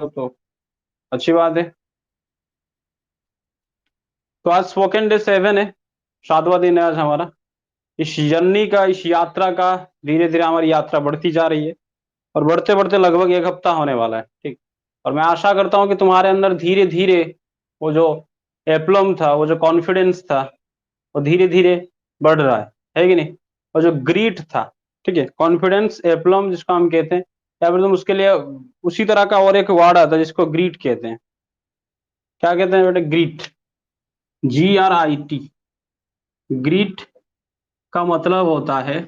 तो अच्छी बात है। तो आज स्पोकन डे 7 है, 7वां दिन है आज हमारा। इस जर्नी का, इस यात्रा का धीरे धीरे हमारी यात्रा बढ़ती जा रही है और बढ़ते बढ़ते लगभग एक हफ्ता होने वाला है। ठीक। और मैं आशा करता हूँ कि तुम्हारे अंदर धीरे धीरे वो जो एप्लम था, वो जो कॉन्फिडेंस था, वो धीरे धीरे बढ़ रहा है कि नहीं। और जो ग्रीट था, ठीक है, कॉन्फिडेंस एप्लम जिसको हम कहते हैं, या फिर तुम उसके लिए उसी तरह का और एक वर्ड आता है जिसको ग्रीट कहते हैं। क्या कहते हैं बेटा? ग्रीट। GRIT। ग्रीट का मतलब होता है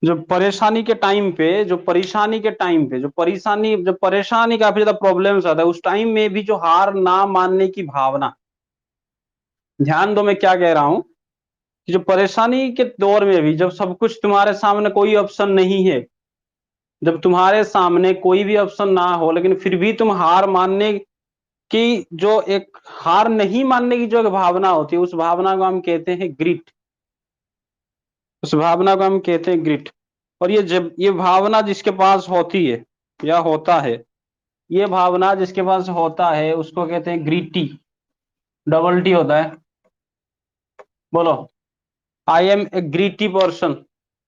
जो परेशानी के टाइम पे, जब परेशानी काफी ज्यादा प्रॉब्लम्स आता है, उस टाइम में भी जो हार ना मानने की भावना। ध्यान दो मैं क्या कह रहा हूं, कि जो परेशानी के दौर में भी, जब सब कुछ तुम्हारे सामने कोई ऑप्शन नहीं है, जब तुम्हारे सामने कोई भी ऑप्शन ना हो, लेकिन फिर भी तुम हार मानने की जो एक हार नहीं मानने की जो एक भावना होती है, उस भावना को हम कहते हैं ग्रिट। उस भावना को हम कहते हैं ग्रिट। और ये जब ये भावना जिसके पास होती है या होता है, ये भावना जिसके पास होता है उसको कहते हैं ग्रीटी। डबल टी होता है। बोलो, I am a greedy person.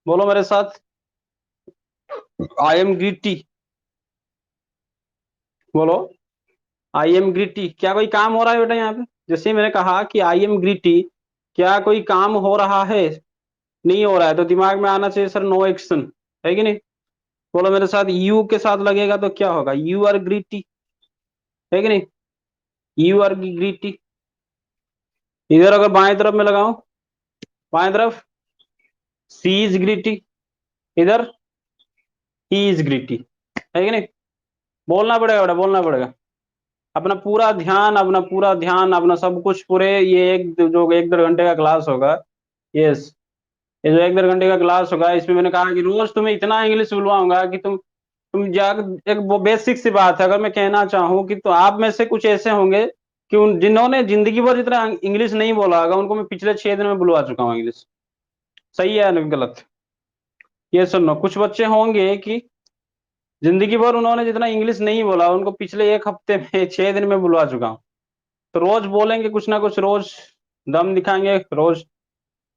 बोलो मेरे साथ, आई एम ग्रीटी। बोलो, आई एम ग्रीटी। क्या कोई काम हो रहा है बेटा यहाँ पे? जैसे मैंने कहा कि आई एम ग्रीटी, क्या कोई काम हो रहा है? नहीं हो रहा है तो दिमाग में आना चाहिए सर नो एक्शन, है कि नहीं। बोलो मेरे साथ, यू के साथ लगेगा तो क्या होगा? यू आर ग्रीटी, है कि नहीं। You are greedy. इधर अगर बाएं तरफ में लगाऊं, बाएं तरफ सी इज ग्रीटी, इधर ही इज ग्रीटी, है कि नहीं। बोलना पड़ेगा बेटा, बोलना पड़ेगा। अपना पूरा ध्यान, अपना सब कुछ पूरे ये एक जो 1-1.5 घंटे का क्लास होगा। यस। ये जो 1-1.5 घंटे का क्लास होगा, इसमें मैंने कहा कि रोज तुम्हें इतना इंग्लिश बुलवाऊंगा कि तुम जाकर एक वो बेसिक सी बात है, अगर मैं कहना चाहूँ कि तो आप में से कुछ ऐसे होंगे कि जिन्होंने जिंदगी भर जितना इंग्लिश नहीं बोला होगा, उनको मैं पिछले 6 दिन में बुलवा चुका हूँ इंग्लिश। सही है या नहीं गलत? ये सुनो, कुछ बच्चे होंगे कि जिंदगी भर उन्होंने जितना इंग्लिश नहीं बोला, उनको पिछले एक हफ्ते में 6 दिन में बुलवा चुका हूँ। तो रोज बोलेंगे कुछ ना कुछ, रोज दम दिखाएंगे, रोज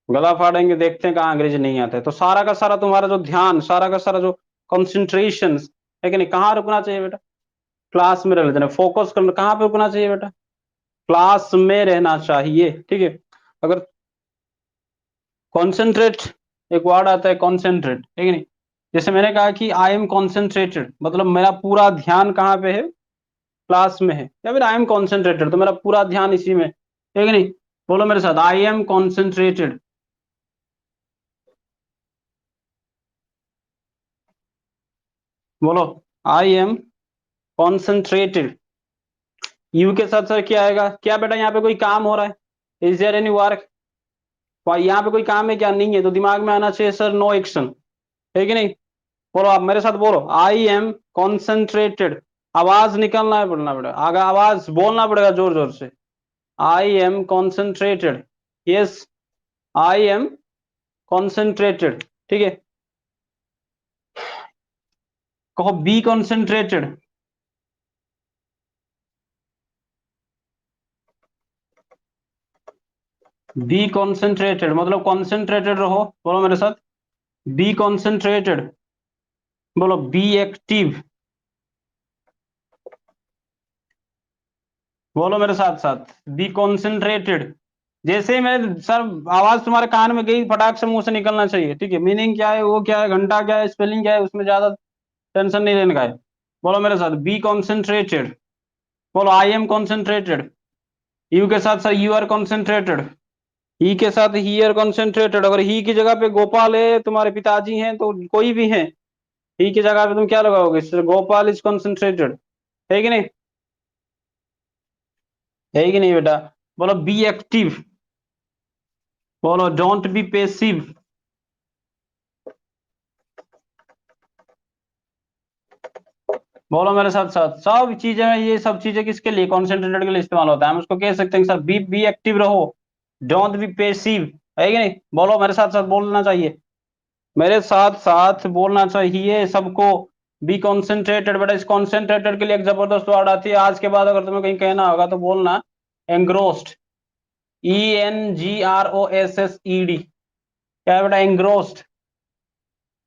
गला फाड़ेंगे, देखते हैं कहाँ अंग्रेजी नहीं आते। तो सारा का सारा तुम्हारा जो ध्यान, सारा का सारा जो कंसंट्रेशन है कि नहीं, कहाँ रुकना चाहिए बेटा? क्लास में रहना चाहिए। फोकस करना कहाँ पे रुकना चाहिए बेटा? क्लास में रहना चाहिए, ठीक है। अगर कॉन्सेंट्रेट, एक वर्ड आता है कॉन्सेंट्रेट, है कि नहीं। जैसे मैंने कहा कि आई एम कॉन्सेंट्रेटेड, मतलब मेरा पूरा ध्यान कहाँ पे है? क्लास में है। या फिर आई एम कॉन्सेंट्रेटेड, तो मेरा पूरा ध्यान इसी में, है कि नहीं। बोलो मेरे साथ, आई एम कॉन्सेंट्रेटेड। बोलो, आई एम कॉन्सेंट्रेटेड। यू के साथ सर क्या आएगा? क्या बेटा यहाँ पे कोई काम हो रहा है? Is there any work? यहाँ पे कोई काम है क्या? नहीं है, तो दिमाग में आना चाहिए सर नो एक्शन, है कि नहीं। बोलो आप मेरे साथ, बोलो आई एम कॉन्सेंट्रेटेड। आवाज निकलना है, पड़ना बेटा, आगे आवाज बोलना पड़ेगा जोर जोर से। I am concentrated. Yes, I M concentrated, ठीक है। कहो बी कॉन्सेंट्रेटेड। बी कॉन्सेंट्रेटेड मतलब कॉन्सेंट्रेटेड रहो। बोलो मेरे साथ, बी कॉन्सेंट्रेटेड। बोलो, बी एक्टिव। बोलो मेरे साथ साथ, बी कॉन्सेंट्रेटेड। जैसे ही मैं सर आवाज तुम्हारे कान में गई, फटाक से मुंह से निकलना चाहिए, ठीक है। मीनिंग क्या है, वो क्या है, घंटा क्या है, स्पेलिंग क्या है, उसमें ज्यादा टेंशन नहीं लेने का है। बोलो मेरे साथ, बी कॉन्सेंट्रेटेड। बोलो, आई एम कॉन्सेंट्रेटेड। यू के साथ सर यू आर कॉन्सेंट्रेटेड। ही के साथ ही आर कॉन्सेंट्रेटेड। अगर ही की जगह पे गोपाल है, तुम्हारे पिताजी हैं, तो कोई भी है, ही की जगह पे तुम क्या लगाओगे? सर गोपाल इज कॉन्सेंट्रेटेड, है कि नहीं। है कि नहीं बेटा? बोलो, बी एक्टिव। बोलो, डोंट बी पेसिव। बोलो मेरे साथ साथ, सब चीजें में ये सब चीजें किसके लिए, कॉन्सेंट्रेटेड के लिए इस्तेमाल होता है। हम उसको कह सकते हैं सर बी एक्टिव रहो, डोंट बी पेसिव, है कि नहीं। बोलो मेरे साथ साथ, बोलना चाहिए, मेरे साथ साथ बोलना चाहिए सबको। Be concentrated. बेटा इस कॉन्सेंट्रेटेड के लिए एक जबरदस्त वर्ड आती है, आज के बाद अगर तुम्हें कहीं कहना होगा तो बोलना एंग्रोस्ड। ENGROSSED। क्या है बेटा? एंग्रोस्ड।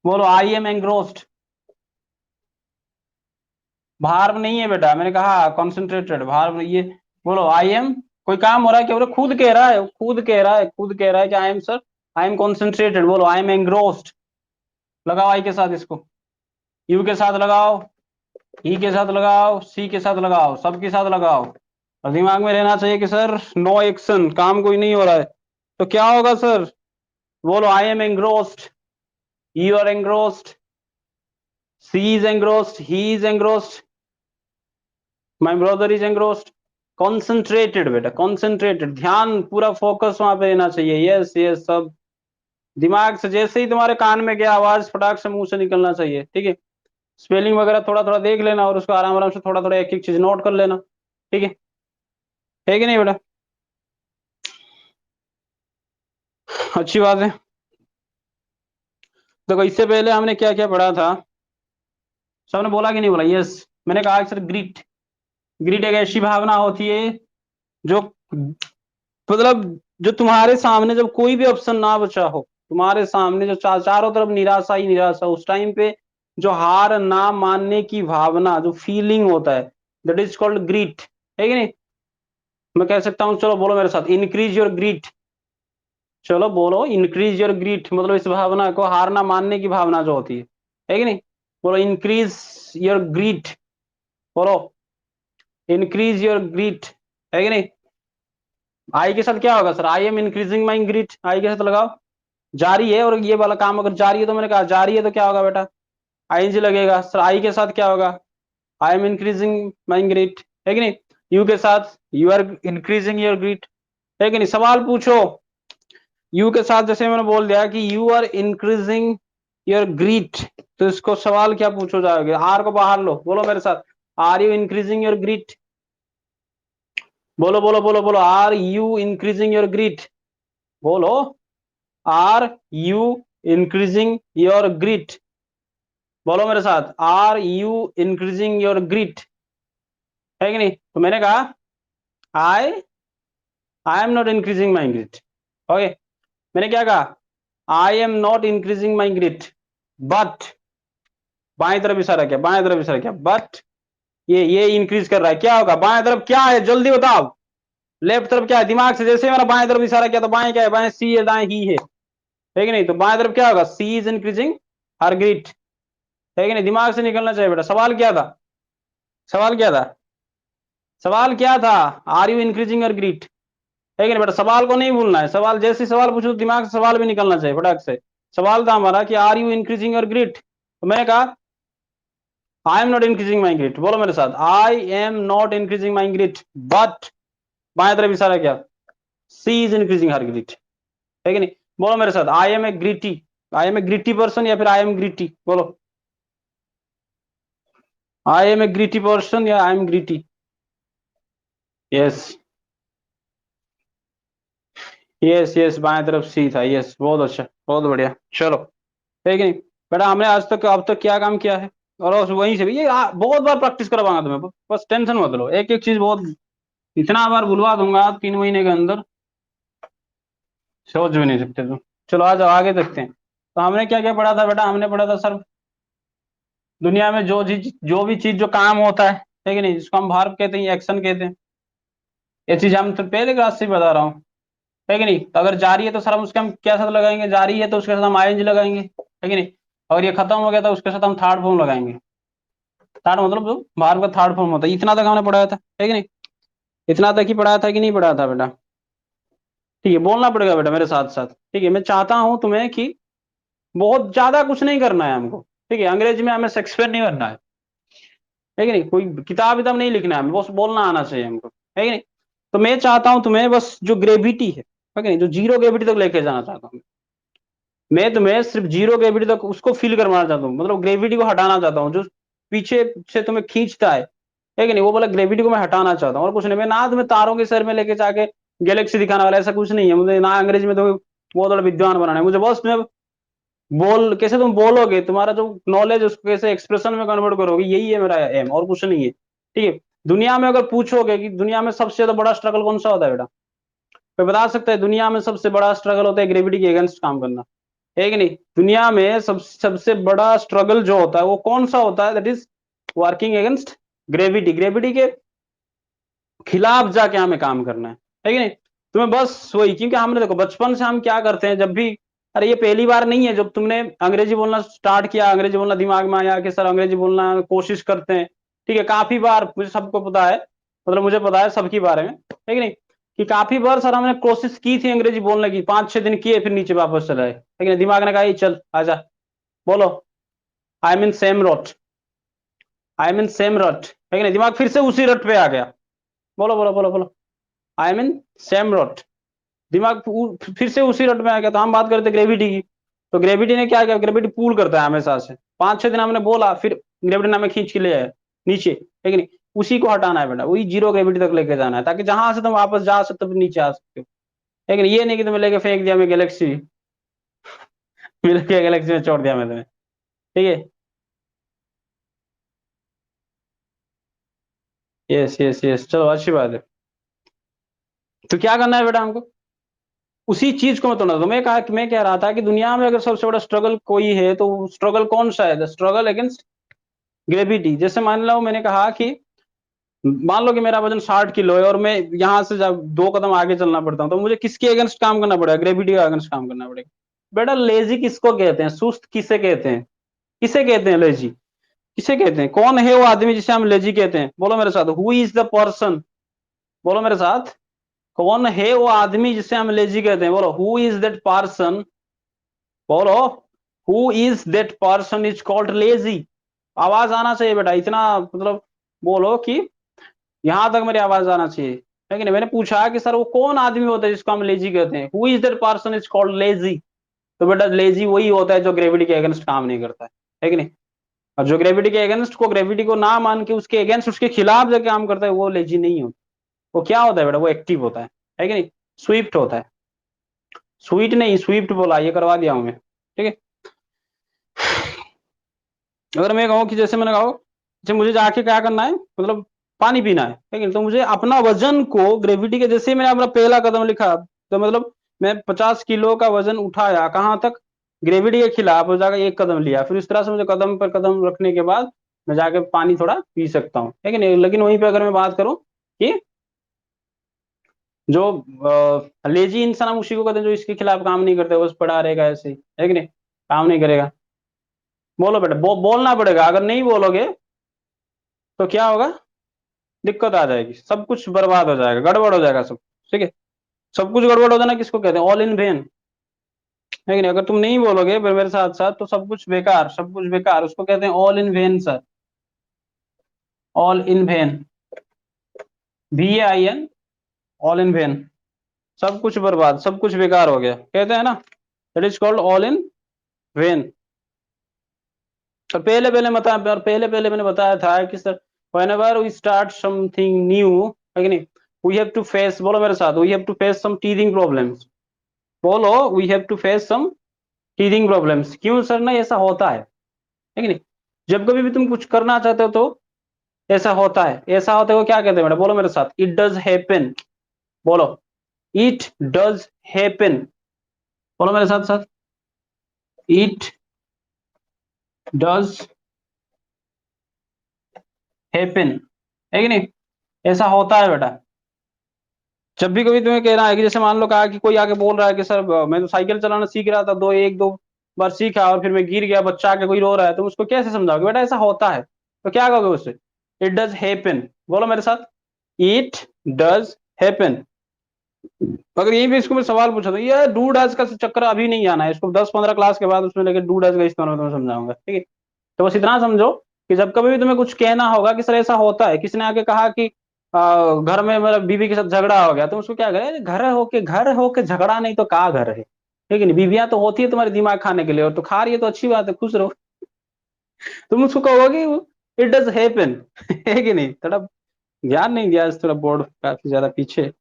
बोलो आई एम एंग्रोस्ड। भार नहीं है बेटा, मैंने कहा कॉन्सेंट्रेटेड, भार नहीं ये। बोलो आई एम। कोई काम हो रहा है क्या? बोलो खुद कह रहा है, खुद कह रहा है, खुद कह रहा है कि I M sir, I M concentrated. बोलो आई एम एंग्रोस्ड। लगाओ आई के साथ इसको, यू के साथ लगाओ, ई के साथ लगाओ, सी के साथ लगाओ, सबके साथ लगाओ। और दिमाग में रहना चाहिए कि सर नो एक्शन, काम कोई नहीं हो रहा है तो क्या होगा सर? बोलो I am engrossed, you are engrossed, she is engrossed, he is engrossed, my brother is engrossed. Concentrated बेटा, कॉन्सेंट्रेटेड, ध्यान पूरा फोकस वहां पे रहना चाहिए। यस यस, सब दिमाग से जैसे ही तुम्हारे कान में गया आवाज फटाक से मुंह से निकलना चाहिए, ठीक है? स्पेलिंग वगैरह थोड़ा थोड़ा देख लेना और उसको आराम आराम से थोड़ा थोड़ा एक एक चीज नोट कर लेना, ठीक है कि नहीं बेटा? अच्छी बात है। देखो इससे पहले हमने क्या क्या पढ़ा था, सबने बोला कि नहीं बोला? यस। मैंने कहा सर ग्रीट। ग्रीट एक ऐसी भावना होती है जो, मतलब जो तुम्हारे सामने जब कोई भी ऑप्शन ना बचा हो, तुम्हारे सामने जो चारों तरफ निराशा ही निराशा, उस टाइम पे जो हार ना मानने की भावना, जो फीलिंग होता है, दैट इज कॉल्ड ग्रीट, है कि नहीं? मैं कह सकता हूँ, चलो बोलो मेरे साथ, इंक्रीज योर ग्रीट। चलो बोलो इंक्रीज योर ग्रीट, मतलब इस भावना को, हार ना मानने की भावना जो होती है कि नहीं? बोलो इंक्रीज योर ग्रीट। बोलो इंक्रीज योर ग्रीट, है कि नहीं? आई के साथ क्या होगा sir? I am increasing my grit, I के साथ लगाओ। जारी है, और ये वाला काम अगर जारी है तो मैंने कहा जारी है तो क्या होगा बेटा? आईएनजी लगेगा सर। आई के साथ क्या होगा? I am increasing my greed, है कि नहीं? यू के साथ you are increasing your greet, है कि नहीं? सवाल पूछो। यू के साथ जैसे मैंने बोल दिया कि you are increasing your greet, तो इसको सवाल क्या पूछो जाओगे? आर को बाहर लो, बोलो मेरे साथ, are you increasing your grit? बोलो बोलो बोलो बोलो, are you increasing your grit? बोलो are you increasing your grit? बोलो मेरे साथ, are you increasing your greet? है कि नहीं? तो मैंने कहा I I am not increasing my grit. Okay, मैंने क्या कहा? I am not increasing my grit, but, बाएं तरफ इशारा किया, बाएं तरफ इशारा किया, बट ये इंक्रीज कर रहा है। क्या होगा बाएं तरफ? क्या है जल्दी बताओ। लेफ्ट तरफ क्या है? दिमाग से जैसे मैंने बाएं तरफ इशारा किया तो बाएं क्या है? बाएं सी है, दाएं ही है कि नहीं? तो बाएं तरफ क्या होगा? सी इज इंक्रीजिंग हर ग्रीट, है कि नहीं? दिमाग से निकलना चाहिए बेटा। सवाल क्या था? सवाल क्या था? सवाल क्या था? Are you increasing your greet, है कि नहीं बेटा? सवाल को नहीं भूलना है, सवाल जैसे सवाल पूछो तो दिमाग से सवाल भी निकलना चाहिए फटाक से। सवाल था हमारा कि are you increasing your greet, तो मैंने कहा I am not increasing my grit. बोलो मेरे साथ, I am not increasing my grit, but, बाएं तरफ इशारा क्या? She is increasing her grit, है कि नहीं? बोलो मेरे साथ, I am a gritty. I am a gritty person या फिर आई एम ग्रिटी? बोलो I am a gritty person या I am gritty? Yes yes yes, बाएं तरफ सी था। यस, बहुत अच्छा, बहुत बढ़िया। चलो, है कि नहीं बेटा? हमने आज तक अब तक क्या काम किया है? और उस वहीं से भी ये बहुत बार प्रैक्टिस करवाऊंगा तुम्हें, बस टेंशन मत लो, एक एक चीज बहुत, इतना बार बुलवा दूंगा 3 महीने के अंदर, सोच भी नहीं सकते तुम। चलो आ जाओ आगे देखते हैं। तो हमने क्या क्या पढ़ा था बेटा? हमने पढ़ा था सर, दुनिया में जो भी चीज जो काम होता है कि नहीं, जिसको हम वर्ब कहते हैं, एक्शन कहते हैं, ये चीज हम तो पहले क्लास से ही बता रहा हूँ, है कि नहीं? तो अगर जारी है तो सर हम उसके हम क्या साथ लगाएंगे? जारी है तो उसके साथ हम आईएनजी लगाएंगे, है कि नहीं? और ये खत्म हो गया तो उसके साथ हम थर्ड फॉर्म लगाएंगे। थर्ड मतलब जो वर्ब का थर्ड फॉर्म होता है। इतना तक हमने पढ़ाया था, है कि नहीं? इतना तक ही पढ़ाया था कि नहीं पढ़ाया था बेटा? ठीक है, बोलना पड़ेगा बेटा मेरे साथ साथ, ठीक है? मैं चाहता हूं तुम्हें कि बहुत ज्यादा कुछ नहीं करना है हमको, ठीक है? अंग्रेजी में हमें शेक्सपियर नहीं बनना है कि नहीं? कोई किताब विताब नहीं लिखना है हमें, बस बोलना आना चाहिए हमको, है कि नहीं? तो मैं चाहता हूं तुम्हें बस जो ग्रेविटी है कि नहीं, जो जीरो ग्रेविटी तक लेके जाना चाहता हूँ। मैं तुम्हें सिर्फ जीरो ग्रेविटी तक उसको फील करवाना चाहता हूँ, मतलब ग्रेविटी को हटाना चाहता हूँ जो पीछे से तुम्हें खींचता है कि नहीं? वो बोला ग्रेविटी को मैं हटाना चाहता हूँ, और कुछ नहीं। मैं ना तुम्हें तारों के शहर में लेके जाके गैलेक्सी दिखाने वाला, ऐसा कुछ नहीं है मुझे, ना अंग्रेजी में तुम्हें बहुत बड़ा विद्वान बनाना है मुझे, बस तुम्हें बोल कैसे तुम बोलोगे, तुम्हारा जो नॉलेज उसको कैसे एक्सप्रेशन में कन्वर्ट करोगे, यही है मेरा एम, और कुछ नहीं है। ठीक है। दुनिया में अगर पूछोगे कि दुनिया में सबसे ज्यादा बड़ा स्ट्रगल कौन सा होता है बेटा, कोई बता सकता है? दुनिया में सबसे बड़ा स्ट्रगल होता है ग्रेविटी के अगेंस्ट काम करना, है कि नहीं? दुनिया में सबसे बड़ा स्ट्रगल जो होता है वो कौन सा होता है? That is working against gravity. Gravity के खिलाफ जाके हमें काम करना है कि नहीं? तुम्हें बस वही, क्योंकि हमने देखो बचपन से हम क्या करते हैं जब भी, अरे ये पहली बार नहीं है जब तुमने अंग्रेजी बोलना स्टार्ट किया, अंग्रेजी बोलना दिमाग में आया कि सर अंग्रेजी बोलना कोशिश करते हैं। ठीक है, काफी बार मुझे सबको पता है, मतलब मुझे पता है सबके बारे में, है कि नहीं, कि काफी बार सर हमने कोशिश की थी अंग्रेजी बोलने की, 5-6 दिन किए, फिर नीचे वापस चले आए, है कि नहीं? दिमाग ने कहा "ये चल आजा, बोलो आई मीन सेम रट, आई मीन सेम रट", है कि नहीं? दिमाग फिर से उसी रट पे आ गया, बोलो बोलो बोलो बोलो, आई मीन सेम रट। दिमाग फिर से उसी रट में आ गया। तो हम बात करते ग्रेविटी की, तो ग्रेविटी ने क्या किया, ग्रेविटी पुल करता है हमेशा से, 5-6 दिन हमने बोला, फिर ग्रेविटी ने हमें खींच के ले आया नीचे, है कि नहीं? उसी को हटाना है बेटा, वही जीरो ग्रेविटी तक लेके जाना है, ताकि जहां से तुम वापस जा सकते हो फिर नीचे आ सकते हो, है कि नहीं? ये नहीं कि तुम्हें लेके फेंक दिया मैं गैलेक्सी, मिल गया गैलेक्सी में छोड़ दिया मैं तुम्हें, ठीक है? यस यस यस, चलो अच्छी बात है। तो क्या करना है बेटा हमको, उसी चीज को मैं तोड़ना था। मैं कह रहा था कि दुनिया में अगर सबसे बड़ा स्ट्रगल कोई है तो स्ट्रगल कौन सा है? The struggle against gravity. जैसे मान लो मैंने कहा कि मान लो कि मेरा वजन 60 किलो है और मैं यहाँ से जब 2 कदम आगे चलना पड़ता हूँ, तो मुझे किसके अगेंस्ट काम करना पड़ेगा? ग्रेविटी के अगेंस्ट काम करना पड़ेगा। बेटा लेजी किसको कहते हैं? सुस्त किसे कहते हैं? किसे कहते हैं लेजी? किसे कहते हैं? कौन है वो आदमी जिसे हम लेजी कहते हैं? बोलो मेरे साथ, हु इज द पर्सन? बोलो मेरे साथ, कौन है वो आदमी जिसे हम लेजी कहते हैं? बोलो, हु इज दैट पर्सन? बोलो, who is that person is called lazy. आवाज आना चाहिए बेटा, इतना मतलब बोलो कि यहां तक मेरी आवाज आना चाहिए, है कि नहीं? मैंने पूछा कि सर वो कौन आदमी होता है जिसको हम लेजी कहते हैं? Who is that person is called lazy. तो बेटा लेजी वही होता है जो ग्रेविटी के अगेंस्ट काम नहीं करता है कि नहीं? और जो ग्रेविटी के अगेंस्ट को, ग्रेविटी को ना मान के उसके अगेंस्ट, उसके खिलाफ जो काम करता है वो लेजी नहीं होता। वो क्या होता है बेटा? वो एक्टिव होता है कि नहीं? स्विफ्ट होता है। स्वीट नहीं, स्विफ्ट बोला, ये करवा दिया हूं मैं, ठीक है? अगर मैं कहूँ कि जैसे मैंने कहा जैसे मुझे जाके क्या करना है, मतलब पानी पीना है, ठीक है? तो मुझे अपना वजन को ग्रेविटी के, जैसे मैंने अपना पहला कदम लिखा, तो मतलब मैं 50 किलो का वजन उठाया, कहाँ तक? ग्रेविटी के खिलाफ हो जाकर एक कदम लिया, फिर इस तरह से मुझे कदम पर कदम रखने के बाद मैं जाके पानी थोड़ा पी सकता हूँ, है कि नहीं? लेकिन वहीं पे अगर मैं बात करूँ कि जो लेजी इंसान, हम उसी को कहते हैं जो इसके खिलाफ काम नहीं करते, बस पड़ा रहेगा ऐसे ही, है कि नहीं? काम नहीं करेगा। बोलो बेटा, बोलना पड़ेगा, अगर नहीं बोलोगे तो क्या होगा? दिक्कत आ जाएगी, सब कुछ बर्बाद हो जाएगा, गड़बड़ हो जाएगा सब, ठीक है? सब कुछ गड़बड़ हो जाना किसको कहते हैं? ऑल इन वेन, है कि नहीं? अगर तुम नहीं बोलोगे फिर मेरे साथ साथ, तो सब कुछ बेकार, सब कुछ बेकार, उसको कहते हैं all in when sir. All in when, VAIN, all in when, सब कुछ बर्बाद, सब कुछ बेकार हो गया, कहते हैं ना, that is called all in when. और पहले पहले मैंने बताया था कि sir whenever we start something new, है कि नहीं, we have to face, बोलो मेरे साथ, we have to face some teething problems। बोलो, we have to face some teething problems। क्यों सर? ना ऐसा होता है कि नहीं? जब कभी भी तुम कुछ करना चाहते हो तो ऐसा होता है, ऐसा होता है वो क्या कहते हैं बेटा? बोलो मेरे साथ, इट डज हैपन। बोलो, इट डज हैपन। बोलो मेरे साथ साथ, इट डज हैपन, है कि नहीं? ऐसा होता है बेटा। जब भी कभी तुम्हें कहना है कि जैसे मान लो कहा कि कोई आके बोल रहा है कि सर मैं तो साइकिल चलाना सीख रहा था, एक दो बार सीखा और फिर मैं गिर गया, बच्चा आके कोई रो रहा है, तुम उसको कैसे समझाओगे? बेटा ऐसा होता है, तो क्या कहोगे उससे? It does happen. बोलो मेरे साथ, इट डज हैपन। अगर यहीं पे इसको मैं सवाल पूछा तो ये डू डज का चक्कर अभी नहीं आना है, इसको 10-15 क्लास के बाद उसमें लेके डू डज का इस्तेमाल मैं तुम्हें समझाऊंगा, ठीक है? तो बस इतना समझो कि जब कभी भी तुम्हें कुछ कहना होगा कि सर ऐसा होता है, किसी ने आके कहा कि घर में मेरा बीवी के साथ झगड़ा हो गया, तो उसको क्या करे? घर होके झगड़ा नहीं तो का घर है, ठीक है नहीं? बीवियां तो होती है तुम्हारे दिमाग खाने के लिए, और तो खा रही है तो अच्छी बात है, खुश रहो। तुम उसको कहोगे इट डज हैपन, है कि नहीं? थोड़ा ज्ञान नहीं दिया, थोड़ा बोर्ड काफी ज्यादा पीछे।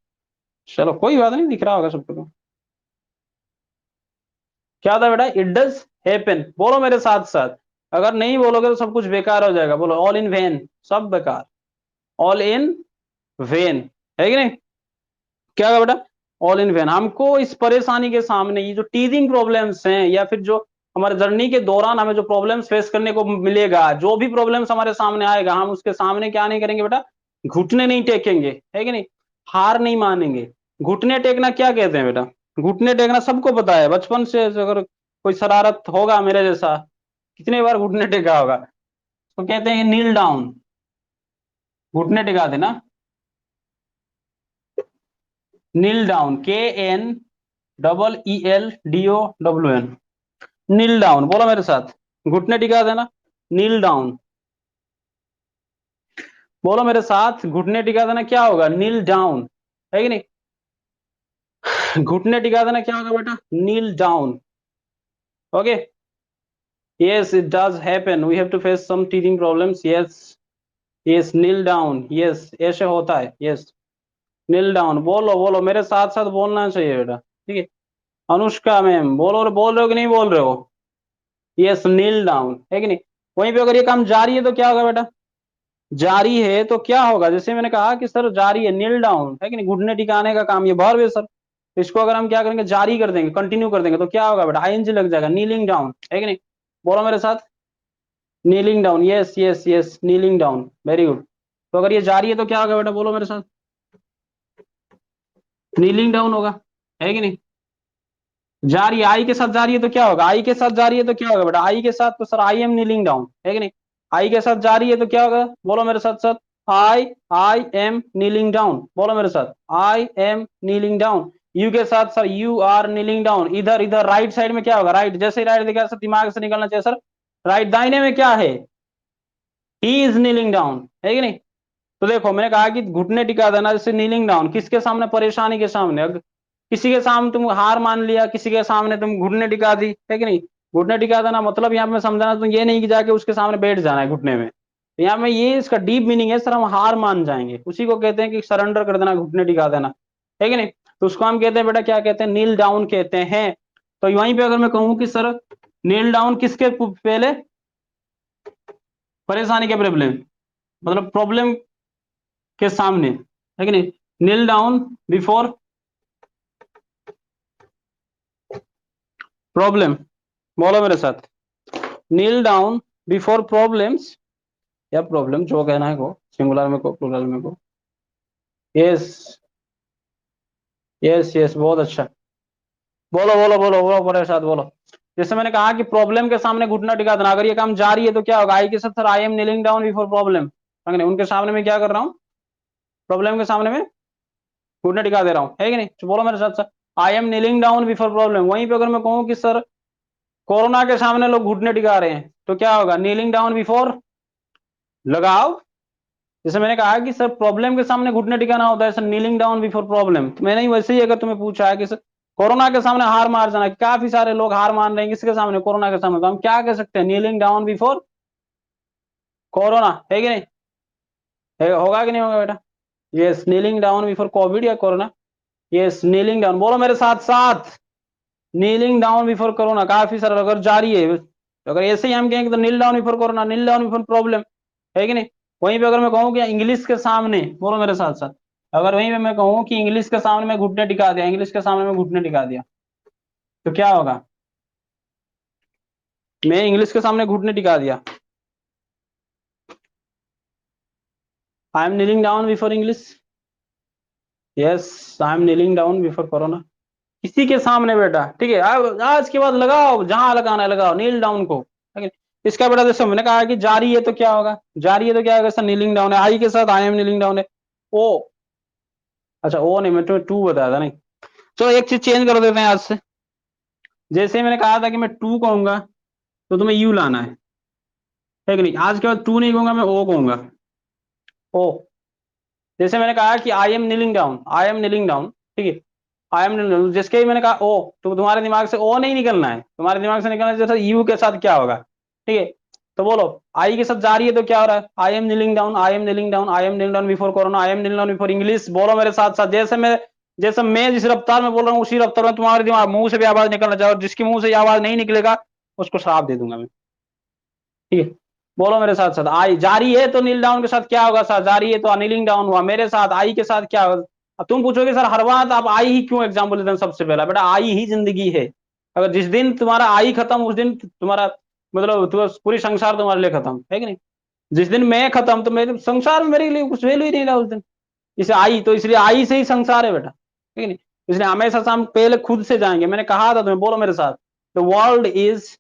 चलो कोई बात नहीं, दिख रहा होगा सबको तो। क्या होता है बेटा? It does happen. बोलो मेरे साथ साथ। अगर नहीं बोलोगे तो सब कुछ बेकार हो जाएगा। बोलो ऑल इन वेन, सब बेकार। ऑल इन वेन, है कि नहीं? क्या होगा बेटा? All in when. हमको इस परेशानी के सामने ये जो टीजिंग प्रॉब्लम्स हैं, या फिर जो हमारे जर्नी के दौरान हमें जो प्रॉब्लम्स फेस करने को मिलेगा, जो भी प्रॉब्लम्स हमारे सामने आएगा, हम उसके सामने क्या नहीं करेंगे बेटा? घुटने नहीं टेकेंगे, है कि नहीं? हार नहीं मानेंगे। घुटने टेकना क्या कहते हैं बेटा? घुटने टेकना सबको पता है बचपन से। अगर कोई शरारत होगा मेरे जैसा, कितने बार घुटने टेका होगा। तो कहते हैं नील डाउन, घुटने टेका देना। नील डाउन, KNEELDOWN, नील डाउन। बोलो मेरे साथ, घुटने टिका देना। नील डाउन। बोलो मेरे साथ, घुटने टिका देना क्या होगा? नील डाउन, है कि नहीं? घुटने टिका देना क्या होगा बेटा? Kneel down. Okay. Yes, it does happen, we have to face some teaching problems. Yes, yes, kneel down, yes, ऐसे होता है। Yes, kneel down. बोलो बोलो मेरे साथ साथ बोलना चाहिए बेटा, ठीक है? अनुष्का मैम, बोलो, बोल रहे हो कि नहीं बोल रहे हो? यस, नील डाउन, है कि नहीं? वहीं पे अगर ये काम जारी है तो क्या होगा बेटा? जारी है तो क्या होगा? जैसे मैंने कहा कि सर जारी है, नील डाउन, है कि नहीं? घुटने टिकाने का काम ये वर्ब है सर। इसको अगर हम क्या करेंगे? जारी कर देंगे, कंटिन्यू कर देंगे, तो क्या होगा बेटा? आईएनजी लग जाएगा, नीलिंग डाउन, है कि नहीं? बोलो मेरे साथ, kneeling down. Yes yes yes, kneeling down, very good. तो अगर ये जारी है तो क्या होगा बेटा? बोलो मेरे साथ, नीलिंग डाउन होगा, है कि नहीं? जारी है, आई के साथ जारी है तो क्या होगा? आई के साथ जारी है तो क्या होगा बेटा? आई के साथ तो sir I am kneeling down, है कि नहीं? आई के साथ जारी है तो क्या होगा? बोलो मेरे साथ साथ, आई एम नीलिंग डाउन। बोलो मेरे साथ, I am kneeling down. You के साथ sir you are kneeling down. इधर इधर राइट साइड में क्या होगा? राइट, जैसे राइट दिखा सर दिमाग से निकलना चाहिए सर। राइट, दाहिने में क्या है? ही इज नीलिंग डाउन, है कि नहीं? तो देखो मैंने कहा कि घुटने टिका देना, जैसे नीलिंग डाउन, किसके सामने? परेशानी के सामने। अगर किसी के सामने तुम हार मान लिया, किसी के सामने तुम घुटने टिका दी, है कि नहीं? घुटने टिका देना मतलब यहाँ पे मैं समझाना, तो ये नहीं कि जाके उसके सामने बैठ जाना है घुटने में। तो यहाँ में ये इसका डीप मीनिंग है सर, हम हार मान जाएंगे, उसी को कहते हैं कि सरेंडर कर देना, घुटने टिका देना, है कि नहीं? तो उसको हम कहते हैं बेटा, क्या कहते हैं? नील डाउन कहते हैं। तो वहीं पे अगर मैं कहूँ कि सर नील डाउन किसके पहले? परेशानी के प्रॉब्लम, मतलब प्रॉब्लम के सामने, है कि नहीं? नील डाउन बिफोर प्रॉब्लम। बोलो मेरे साथ, नील डाउन बिफोर प्रॉब्लम्स, या प्रॉब्लम जो कहना है को, सिंगुलर में को, प्लूरल में को। यस यस यस, बहुत अच्छा। बोलो बोलो बोलो बोलो मेरे साथ बोलो। जैसे मैंने कहा कि प्रॉब्लम के सामने घुटना टिका देना, अगर ये काम जारी है तो क्या होगा? आई के साथ sir I am kneeling down before problem, उनके सामने में क्या कर रहा हूँ? प्रॉब्लम के सामने में घुटना टिका दे रहा हूँ, है कि नहीं? तो बोलो मेरे साथ sir, I am kneeling down before problem. वहीं पे अगर मैं कहूँ कि सर कोरोना के सामने लोग घुटने टिका रहे हैं, तो क्या होगा? नीलिंग डाउन बिफोर, लगाओ। जैसे मैंने कहा कि सर प्रॉब्लम के सामने घुटने टिकाना होता है sir, kneeling down before problem. तो मैंने ही वैसे ही अगर तुम्हें पूछा है कि सर कोरोना के सामने हार मान जाना, काफी सारे लोग हार मान रहे हैं किसके सामने? कोरोना के सामने, तो हम क्या कह सकते हैं? नीलिंग डाउन बिफोर कोरोना, है कि नहीं? होगा कि नहीं होगा बेटा? Yes, kneeling down before Covid या कोरोना। Yes, kneeling down. बोलो मेरे साथ साथ, नीलिंग डाउन बिफोर कोरोना। काफी सारा अगर जारी है, अगर ऐसे ही हम कहेंगे तो नील डाउन बिफोर कोरोना, नील डाउन बिफोर प्रॉब्लम, है कि नहीं? वहीं पे अगर मैं कहूँ कि इंग्लिश के सामने, बोलो मेरे साथ साथ, अगर वहीं पे मैं कहूँ कि इंग्लिश के सामने मैं घुटने टिका दिया, इंग्लिश के सामने मैं घुटने टिका दिया, तो क्या होगा? मैं इंग्लिश के सामने घुटने टिका दिया, आई am kneeling down before English. Yes, I am kneeling down before corona. किसी के सामने बेटा, ठीक है? आज के बाद लगाओ, जहां लगाना है लगाओ नील डाउन को, ठीक है? इसका बेटा जैसे मैंने कहा कि जारी है तो क्या होगा? जारी है तो क्या होगा सर? नीलिंग डाउन है, आई के साथ आई एम नीलिंग डाउन है। ओ, अच्छा ओ नहीं, मैं तुम्हें टू बताया था नहीं। चलो एक चीज चेंज कर देते हैं आज से। जैसे मैंने कहा था कि मैं टू कहूंगा तो तुम्हें यू लाना है कि नहीं? आज के बाद टू नहीं कहूंगा, मैं ओ कहूंगा, ओ। जैसे मैंने कहा कि I am kneeling down, I am kneeling down, ठीक है? आई एम नीलिंग डाउन, जिसके भी मैंने कहा ओ, तो तुम्हारे दिमाग से ओ नहीं निकलना है, तुम्हारे दिमाग से निकलना है जैसे यू के साथ क्या होगा, ठीक है? तो बोलो, आई के साथ जा रही है तो क्या हो रहा है? आई am kneeling down, I am kneeling down, I am kneeling down before corona, I am kneeling down before English. बोलो मेरे साथ साथ, जैसे मैं जैसे मैं जिस रफ्तार में बोल रहा हूँ उसी रफ्तार में तुम्हारे दिमाग मुंह से भी आवाज निकलना चाहिए, और जिसकी मुंह से आवाज नहीं निकलेगा उसको श्राप दे दूंगा मैं। ठीक है, बोलो मेरे साथ साथ। आई जारी है तो नील डाउन के साथ क्या होगा सर? जारी है तो नीलिंग डाउन हुआ। मेरे साथ आई के साथ क्या होगा? अब तुम पूछोगे सर हर बात आप आई ही क्यों एग्जाम्पल देते हैं? सबसे पहला बेटा आई ही जिंदगी है। अगर जिस दिन तुम्हारा आई खत्म उस दिन तुम्हारा मतलब पूरी संसार तुम्हारे लिए खत्म है कि नहीं? जिस दिन मैं खत्म तो मेरे संसार में मेरे लिए कुछ वैल्यू ही नहीं रहा उस दिन। इसे आई तो इसलिए आई से ही संसार है बेटा, ठीक है नहीं? इसलिए हमेशा से हम पहले खुद से जाएंगे। मैंने कहा था तुम्हें, बोलो मेरे साथ। द वर्ल्ड इज,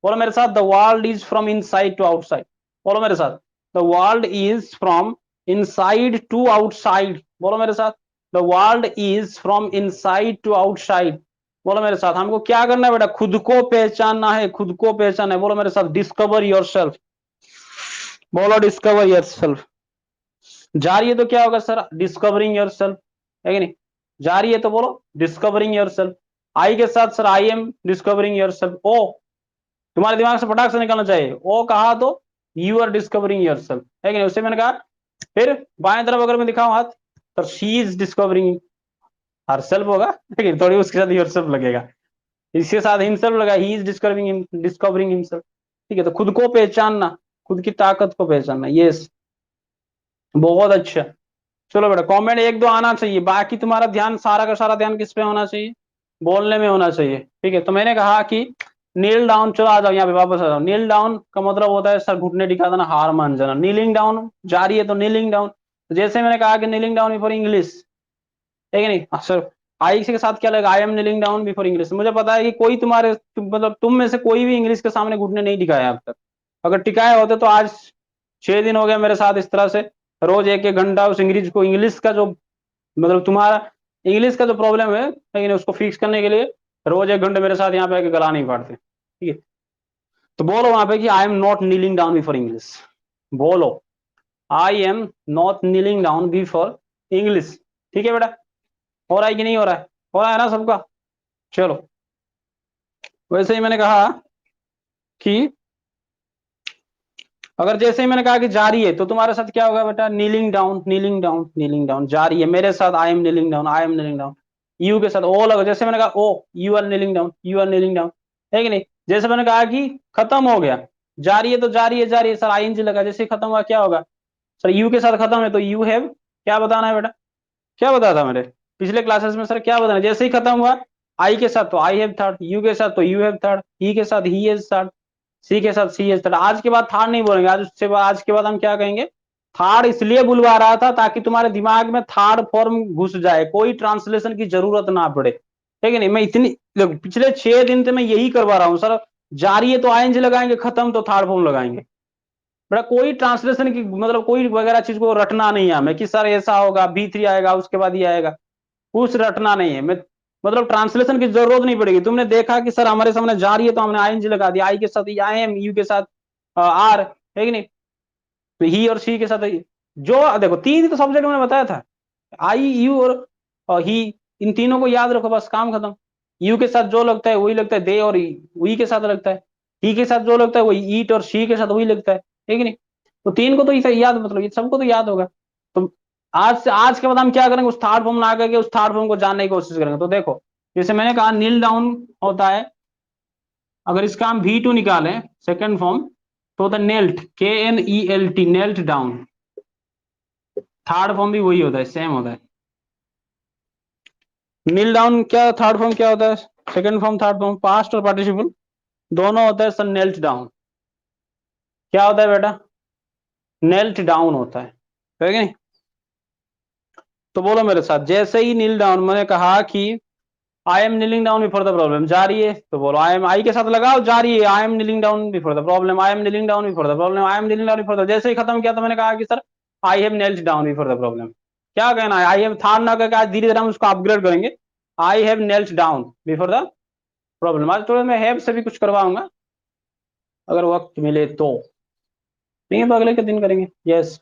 बोलो मेरे साथ, the world is from inside to outside. बोलो मेरे साथ, the world is from inside to outside. बोलो मेरे साथ, the world is from inside to outside. बोलो मेरे साथ, हमको क्या करना है बेटा? खुद को पहचानना है, खुद को पहचानना है। बोलो मेरे साथ, डिस्कवर योर सेल्फ। बोलो डिस्कवर योर सेल्फ। जा रही है तो क्या होगा सर? डिस्कवरिंग योर सेल्फ, है कि नहीं? जा रही है तो बोलो डिस्कवरिंग योर सेल्फ। आई के साथ sir I am discovering your self. Oh तुम्हारे दिमाग से फटाक से निकलना चाहिए। ओ कहा तो you are discovering your self, है कि नहीं? उससे मैंने कहा। फिर बाएं तरफ अगर मैं दिखाऊं हाथ, तो she is discovering her self होगा, लेकिन थोड़ी उसके साथ योर सेल्फ लगेगा। इसके साथ हिमसेल्फ लगा, ही इज डिस्कवरिंग हिमसेल्फ। ठीक है, तो खुद को पहचानना, खुद की ताकत को पहचानना। यस, बहुत अच्छा। चलो बेटा कमेंट एक दो आना चाहिए, बाकी तुम्हारा ध्यान सारा का सारा ध्यान किस पे होना चाहिए? बोलने में होना चाहिए। ठीक है, तो मैंने कहा कि नील डाउन, चलो आ जाओ यहाँ पे वापस आ जाओ। नील डाउन का मतलब होता है सर घुटने दिखा देना, हार मान जाना। नीलिंग डाउन जारी है तो नीलिंग डाउन। तो जैसे मैंने कहा कि नीलिंग डाउन बिफोर इंग्लिश, है कि नहीं सर? आई के साथ क्या लगेगा? I am kneeling down before English. मुझे पता है कि कोई तुम्हारे मतलब तुम में से कोई भी इंग्लिश के सामने घुटने नहीं दिखाया अब तक। अगर टिकाए होते तो आज 6 दिन हो गए मेरे साथ इस तरह से रोज एक एक घंटा उस इंग्लिश को, इंग्लिश का जो मतलब तुम्हारा इंग्लिश का जो प्रॉब्लम है लेकिन उसको फिक्स करने के लिए रोज 1 घंटे मेरे साथ यहाँ पे आके गला नहीं पाड़ते। ठीक है, तो बोलो वहां पे कि I am not kneeling down before English. बोलो I am not kneeling down before English. ठीक है बेटा, हो रहा है कि नहीं हो रहा है? हो रहा है ना सबका? चलो, वैसे ही मैंने कहा कि अगर जैसे ही मैंने कहा कि जारी है तो तुम्हारे साथ क्या होगा बेटा? Kneeling down kneeling down kneeling down. जारी है मेरे साथ I am kneeling down I am kneeling down. You के साथ ओ लगा, जैसे मैंने कहा oh you are kneeling down you are kneeling down, है कि नहीं? जैसे मैंने कहा कि खत्म हो गया, जारी है तो जारी है जारी है सर आई एन जी लगा, जैसे खत्म हुआ क्या होगा? सर यू के साथ खत्म है तो यू हैव, क्या बताना है बेटा? क्या बताया था मेरे पिछले क्लासेस में? सर क्या बताना? जैसे ही खत्म हुआ आई के साथ तो आई हैव थर्ड, यू के साथ तो यू हैव थर्ड, ही के साथ ही हैज थर्ड, सी के साथ सी हैज थर्ड। आज के बाद थर्ड नहीं बोलेंगे, आज के बाद हम क्या कहेंगे? थर्ड इसलिए बुलवा रहा था ताकि तुम्हारे दिमाग में थर्ड फॉर्म घुस जाए, कोई ट्रांसलेशन की जरूरत ना पड़े। ठीक है नहीं? मैं इतनी देखो, पिछले 6 दिन से मैं यही करवा रहा हूँ सर। जारी है तो आईएनजी लगाएंगे, खत्म तो थर्ड फॉर्म लगाएंगे। बड़ा कोई ट्रांसलेशन की मतलब कोई वगैरह चीज को रटना नहीं है हमें कि सर ऐसा होगा B3 आएगा उसके बाद ये आएगा, कुछ रटना नहीं है। मैं मतलब ट्रांसलेशन की जरूरत नहीं पड़ेगी। तुमने देखा कि सर हमारे सामने जा रही है तो हमने आईएनजी लगा दिया, आई के साथ आई एम, यू के साथ आर, है कि नहीं? तो ही और सी के साथ जो देखो तीन तो सब्जेक्ट मैंने बताया था, आई यू और ही, इन तीनों को याद रखो बस काम खत्म। यू के साथ जो लगता है वही लगता है, दे और वी के साथ लगता है। ही के साथ जो लगता है वही ईट और शी के साथ वही लगता है कि नहीं? तो तीन को तो इसे याद, मतलब ये सबको तो याद होगा। तो आज के बाद हम क्या करेंगे? उस थर्ड फॉर्म ना करके उस थर्ड फॉर्म को जानने की कोशिश करेंगे। तो देखो जैसे मैंने कहा नील डाउन होता है, अगर इसका हम V2 निकालें सेकंड फॉर्म तो होता है knelt, KNELT, knelt down. Third form भी वही होता है, सेम होता है। नील डाउन क्या थर्ड फॉर्म क्या होता है? Second form third form past और पार्टिसिपल दोनों होता है सर नेल्ट डाउन। क्या होता है बेटा? नेल्ट डाउन होता है कि नहीं? तो बोलो मेरे साथ, जैसे ही नील डाउन मैंने कहा कि I am kneeling down before the problem, जा रही है तो बोलो आई एम, आई के साथ लगाओ जा रही है, आई am kneeling down before the problem I am kneeling down before the problem I am kneeling down before the. जैसे ही खत्म किया तो मैंने कहा कि sir I have knelt down before the problem. क्या कहना है? आई हैव थर्ड ना करके आज धीरे धीरे हम उसको अपग्रेड करेंगे, I have knelt down before the problem. आज थोड़ा मैं हैव से भी कुछ करवाऊंगा अगर वक्त मिले तो, नहीं है तो अगले के दिन करेंगे। Yes,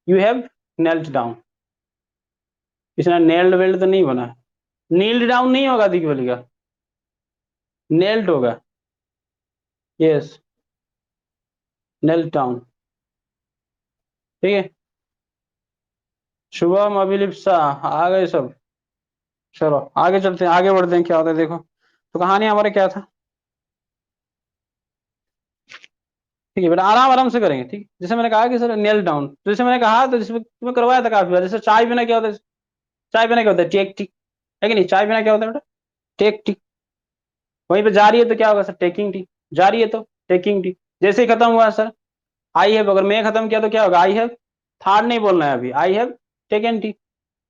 you have knelt down. इसने नेल्ड वेल्ड तो नहीं बना, नील्ड डाउन नहीं होगा दिखवली का, नेल्ट होगा। Yes, knelt down. ठीक है, शुभम अभिलिप्सा आ गए सब। चलो आगे चलते हैं, आगे बढ़ते हैं, क्या होता है देखो। तो कहानी हमारे क्या था। ठीक है बेटा, आराम आराम से करेंगे, ठीक। जैसे मैंने कहा कि सर नेल डाउन, तो जैसे मैंने कहा, तो जिसमें तुम्हें करवाया था काफी बार, जैसे चाय पीना क्या होता है। चाय पीना क्या होता है, टेक टी, है कि नहीं। चाय पीना क्या होता है बेटा, टेक टी। वहीं पे जा रही है तो क्या होगा सर, टेकिंग टी। जा रही है तो टेकिंग टी। जैसे ही खत्म हुआ सर, आई हैव, अगर मैं खत्म किया तो क्या होगा, आई हैव। थर्ड नहीं बोलना है अभी, आई हैव टेकन टी,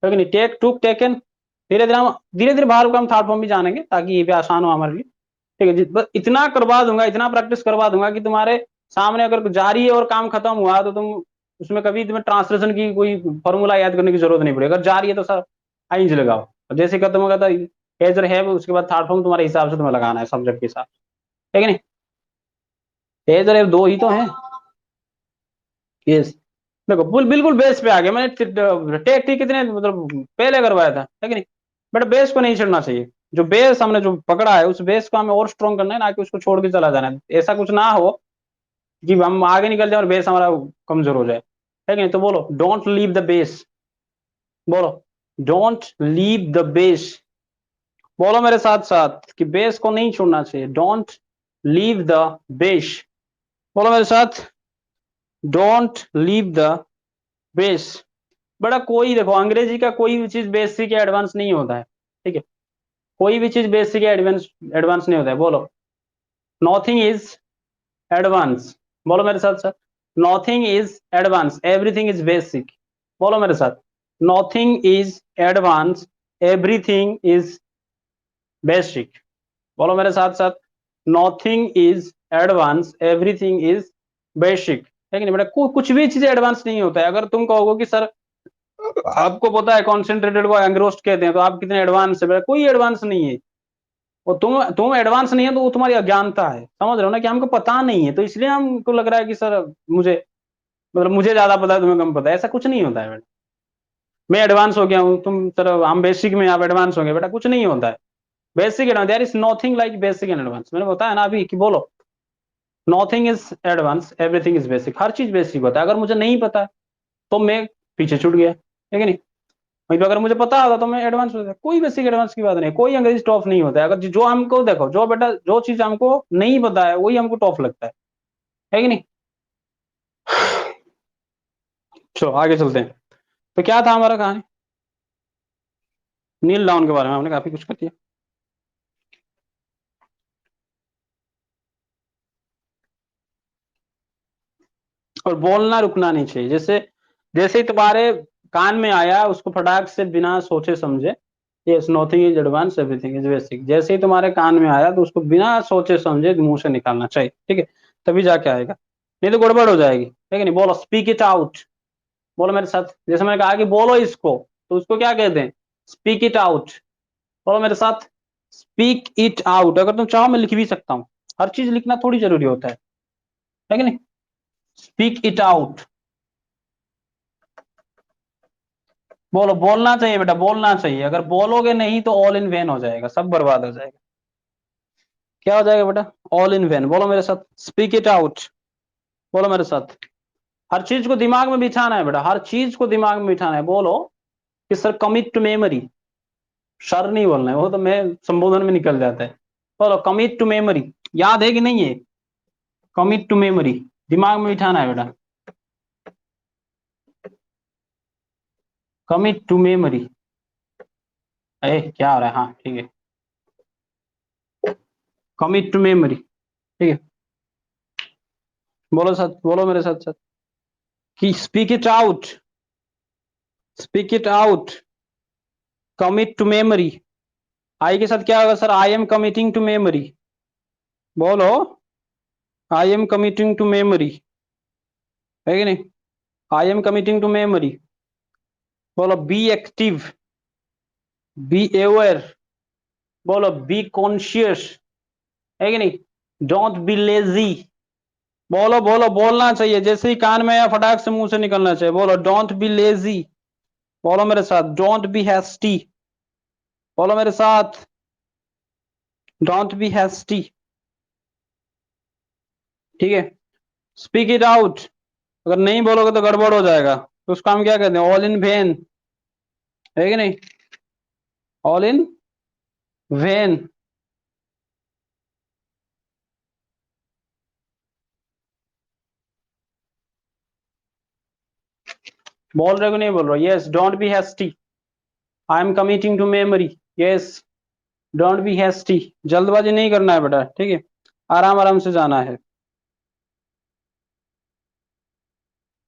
है कि नहीं। टेक, टुक, टेकन। धीरे धीरे बाहर को हम थर्ड फॉर्म भी जानेंगे, ताकि ये भी आसान हो हमारे लिए। ठीक है जी, बस इतना करवा दूंगा, इतना प्रैक्टिस करवा दूंगा कि तुम्हारे सामने अगर जारी है और काम खत्म हुआ, तो तुम उसमें कभी तुम्हें ट्रांसलेशन की कोई फॉर्मूला याद करने की जरूरत नहीं पड़ेगी। अगर जारी है तो सर आइंज लगाओ, और जैसे ही खत्म होगा तो एज और है, उसके बाद थर्ड फॉर्म तुम्हारे हिसाब से तुम्हें लगाना है, सब्जेक्ट के हिसाब से, है कि नहीं। एज और हैव दो ही तो हैं। यस। देखो बिल्कुल बेस पे आ गया मैंने। टेक टी कितने मतलब पहले करवाया था, है कि नहीं। बट बेस को नहीं छोड़ना चाहिए। जो बेस हमने जो पकड़ा है, उस बेस को हमें और स्ट्रॉन्ग करना है, ना कि उसको छोड़ के चला जाना है। ऐसा कुछ ना हो कि हम आगे निकल जाए और बेस हमारा कमजोर हो जाए, है कि नहीं। तो बोलो डोंट लीव द बेस। बोलो डोंट लीव द बेस। बोलो मेरे साथ साथ कि बेस को नहीं छोड़ना चाहिए, डोंट लीव द बेस। बोलो मेरे साथ, डोंट लीव द बेस। बड़ा कोई देखो, अंग्रेजी का कोई भी चीज बेसिक या एडवांस नहीं होता है, ठीक है। कोई भी चीज बेसिक या एडवांस एडवांस नहीं होता है। बोलो नॉथिंग इज एडवांस। बोलो मेरे साथ sir, nothing is advance, everything is basic. बोलो मेरे साथ, nothing is advance, everything is basic. बोलो मेरे साथ साथ, nothing is advance, everything is basic, है कि नहीं बेटा। कुछ भी चीज एडवांस नहीं होता है। अगर तुम कहोगे कि सर आपको पता है कॉन्सेंट्रेटेड को एंग्रोस्ट कहते हैं, तो आप कितने एडवांस है बेटा, कोई एडवांस नहीं है। और तुम एडवांस नहीं है, तो वो तुम्हारी अज्ञानता है, समझ रहे हो ना, कि हमको पता नहीं है, तो इसलिए हमको लग रहा है कि सर मुझे, मतलब मुझे ज्यादा पता है, तुम्हें कम पता है। ऐसा कुछ नहीं होता है बेटा। मैं एडवांस हो गया हूँ, तुम सर हम बेसिक में, आप एडवांस हो गए बेटा, कुछ नहीं होता है। Basic advance, there is nothing like basic and advance. मैंने बताया ना अभी कि बोलो nothing is advance, everything is basic. हर चीज बेसिक होता है। अगर मुझे नहीं पता तो मैं पीछे छूट गया, है कि नहीं। वहीं पे अगर मुझे पता होता तो मैं एडवांस होता। कोई बेसिक एडवांस की बात नहीं, कोई अंग्रेजी टॉप नहीं होता है। अगर जो हमको देखो, जो बेटा जो चीज हमको नहीं पता है, वही हमको टॉप लगता है कि नहीं। चलो आगे चलते हैं। तो क्या था हमारा कहानी, नील डाउन के बारे में हमने काफी कुछ कर दिया। और बोलना रुकना नहीं चाहिए। जैसे जैसे ही तुम्हारे कान में आया, उसको फटाक से बिना सोचे समझे, yes nothing is advance, everything is basic, जैसे ही तुम्हारे कान में आया तो उसको बिना सोचे समझे मुंह से निकालना चाहिए, ठीक है। तभी जाके आएगा, नहीं तो गड़बड़ हो जाएगी, है कि नहीं। बोलो स्पीक इट आउट। बोलो मेरे साथ, जैसे मैंने कहा कि बोलो इसको, तो उसको क्या कहते हैं, स्पीक इट आउट। बोलो मेरे साथ, स्पीक इट आउट। अगर तुम चाहो मैं लिख भी सकता हूँ, हर चीज लिखना थोड़ी जरूरी होता है कि नहीं। Speak it out. बोलो, बोलना चाहिए बेटा, बोलना चाहिए। अगर बोलोगे नहीं तो ऑल इन वेन हो जाएगा, सब बर्बाद हो जाएगा। क्या हो जाएगा बेटा, ऑल इन वेन। बोलो मेरे साथ, स्पीक इट आउट। बोलो मेरे साथ, हर चीज को दिमाग में बिठाना है बेटा, हर चीज को दिमाग में बिठाना है। बोलो कि sir commit to memory. Sir नहीं बोलना है, वो तो मैं संबोधन में निकल जाता है। बोलो कमिट टू मेमोरी। याद है कि नहीं है, कमिट टू मेमोरी, दिमाग में बिठाना है बेटा, कमिट टू मेमोरी। ए क्या हो रहा है, हाँ ठीक है, कमिट टू मेमोरी, ठीक है। बोलो साथ, बोलो मेरे साथ साथ कि speak it out, speak it out, commit to memory. I के साथ क्या होगा sir, I am committing to memory. बोलो I am committing to memory, है कि नहीं। I am committing to memory. बोलो बी एक्टिव, बी अवेयर। बोलो बी कॉन्शियस, है कि नहीं। Don't be lazy. बोलो बोलो, बोलना चाहिए, जैसे ही कान में या फटाक से मुंह से निकलना चाहिए। बोलो डोंट बी लेजी। बोलो मेरे साथ, डोंट बी हैस्टी। बोलो मेरे साथ, डोंट बी हैस्टी, ठीक है। Speak it out. अगर नहीं बोलोगे तो गड़बड़ हो जाएगा, तो उसका हम क्या कहते हैं, ऑल इन वेन, है कि नहीं। All in vain. बोल रहे हो कि नहीं बोल रहे हो? Yes, don't be hasty, I am committing to memory. Yes, don't be hasty, जल्दबाजी नहीं करना है बेटा, ठीक है, आराम आराम से जाना है,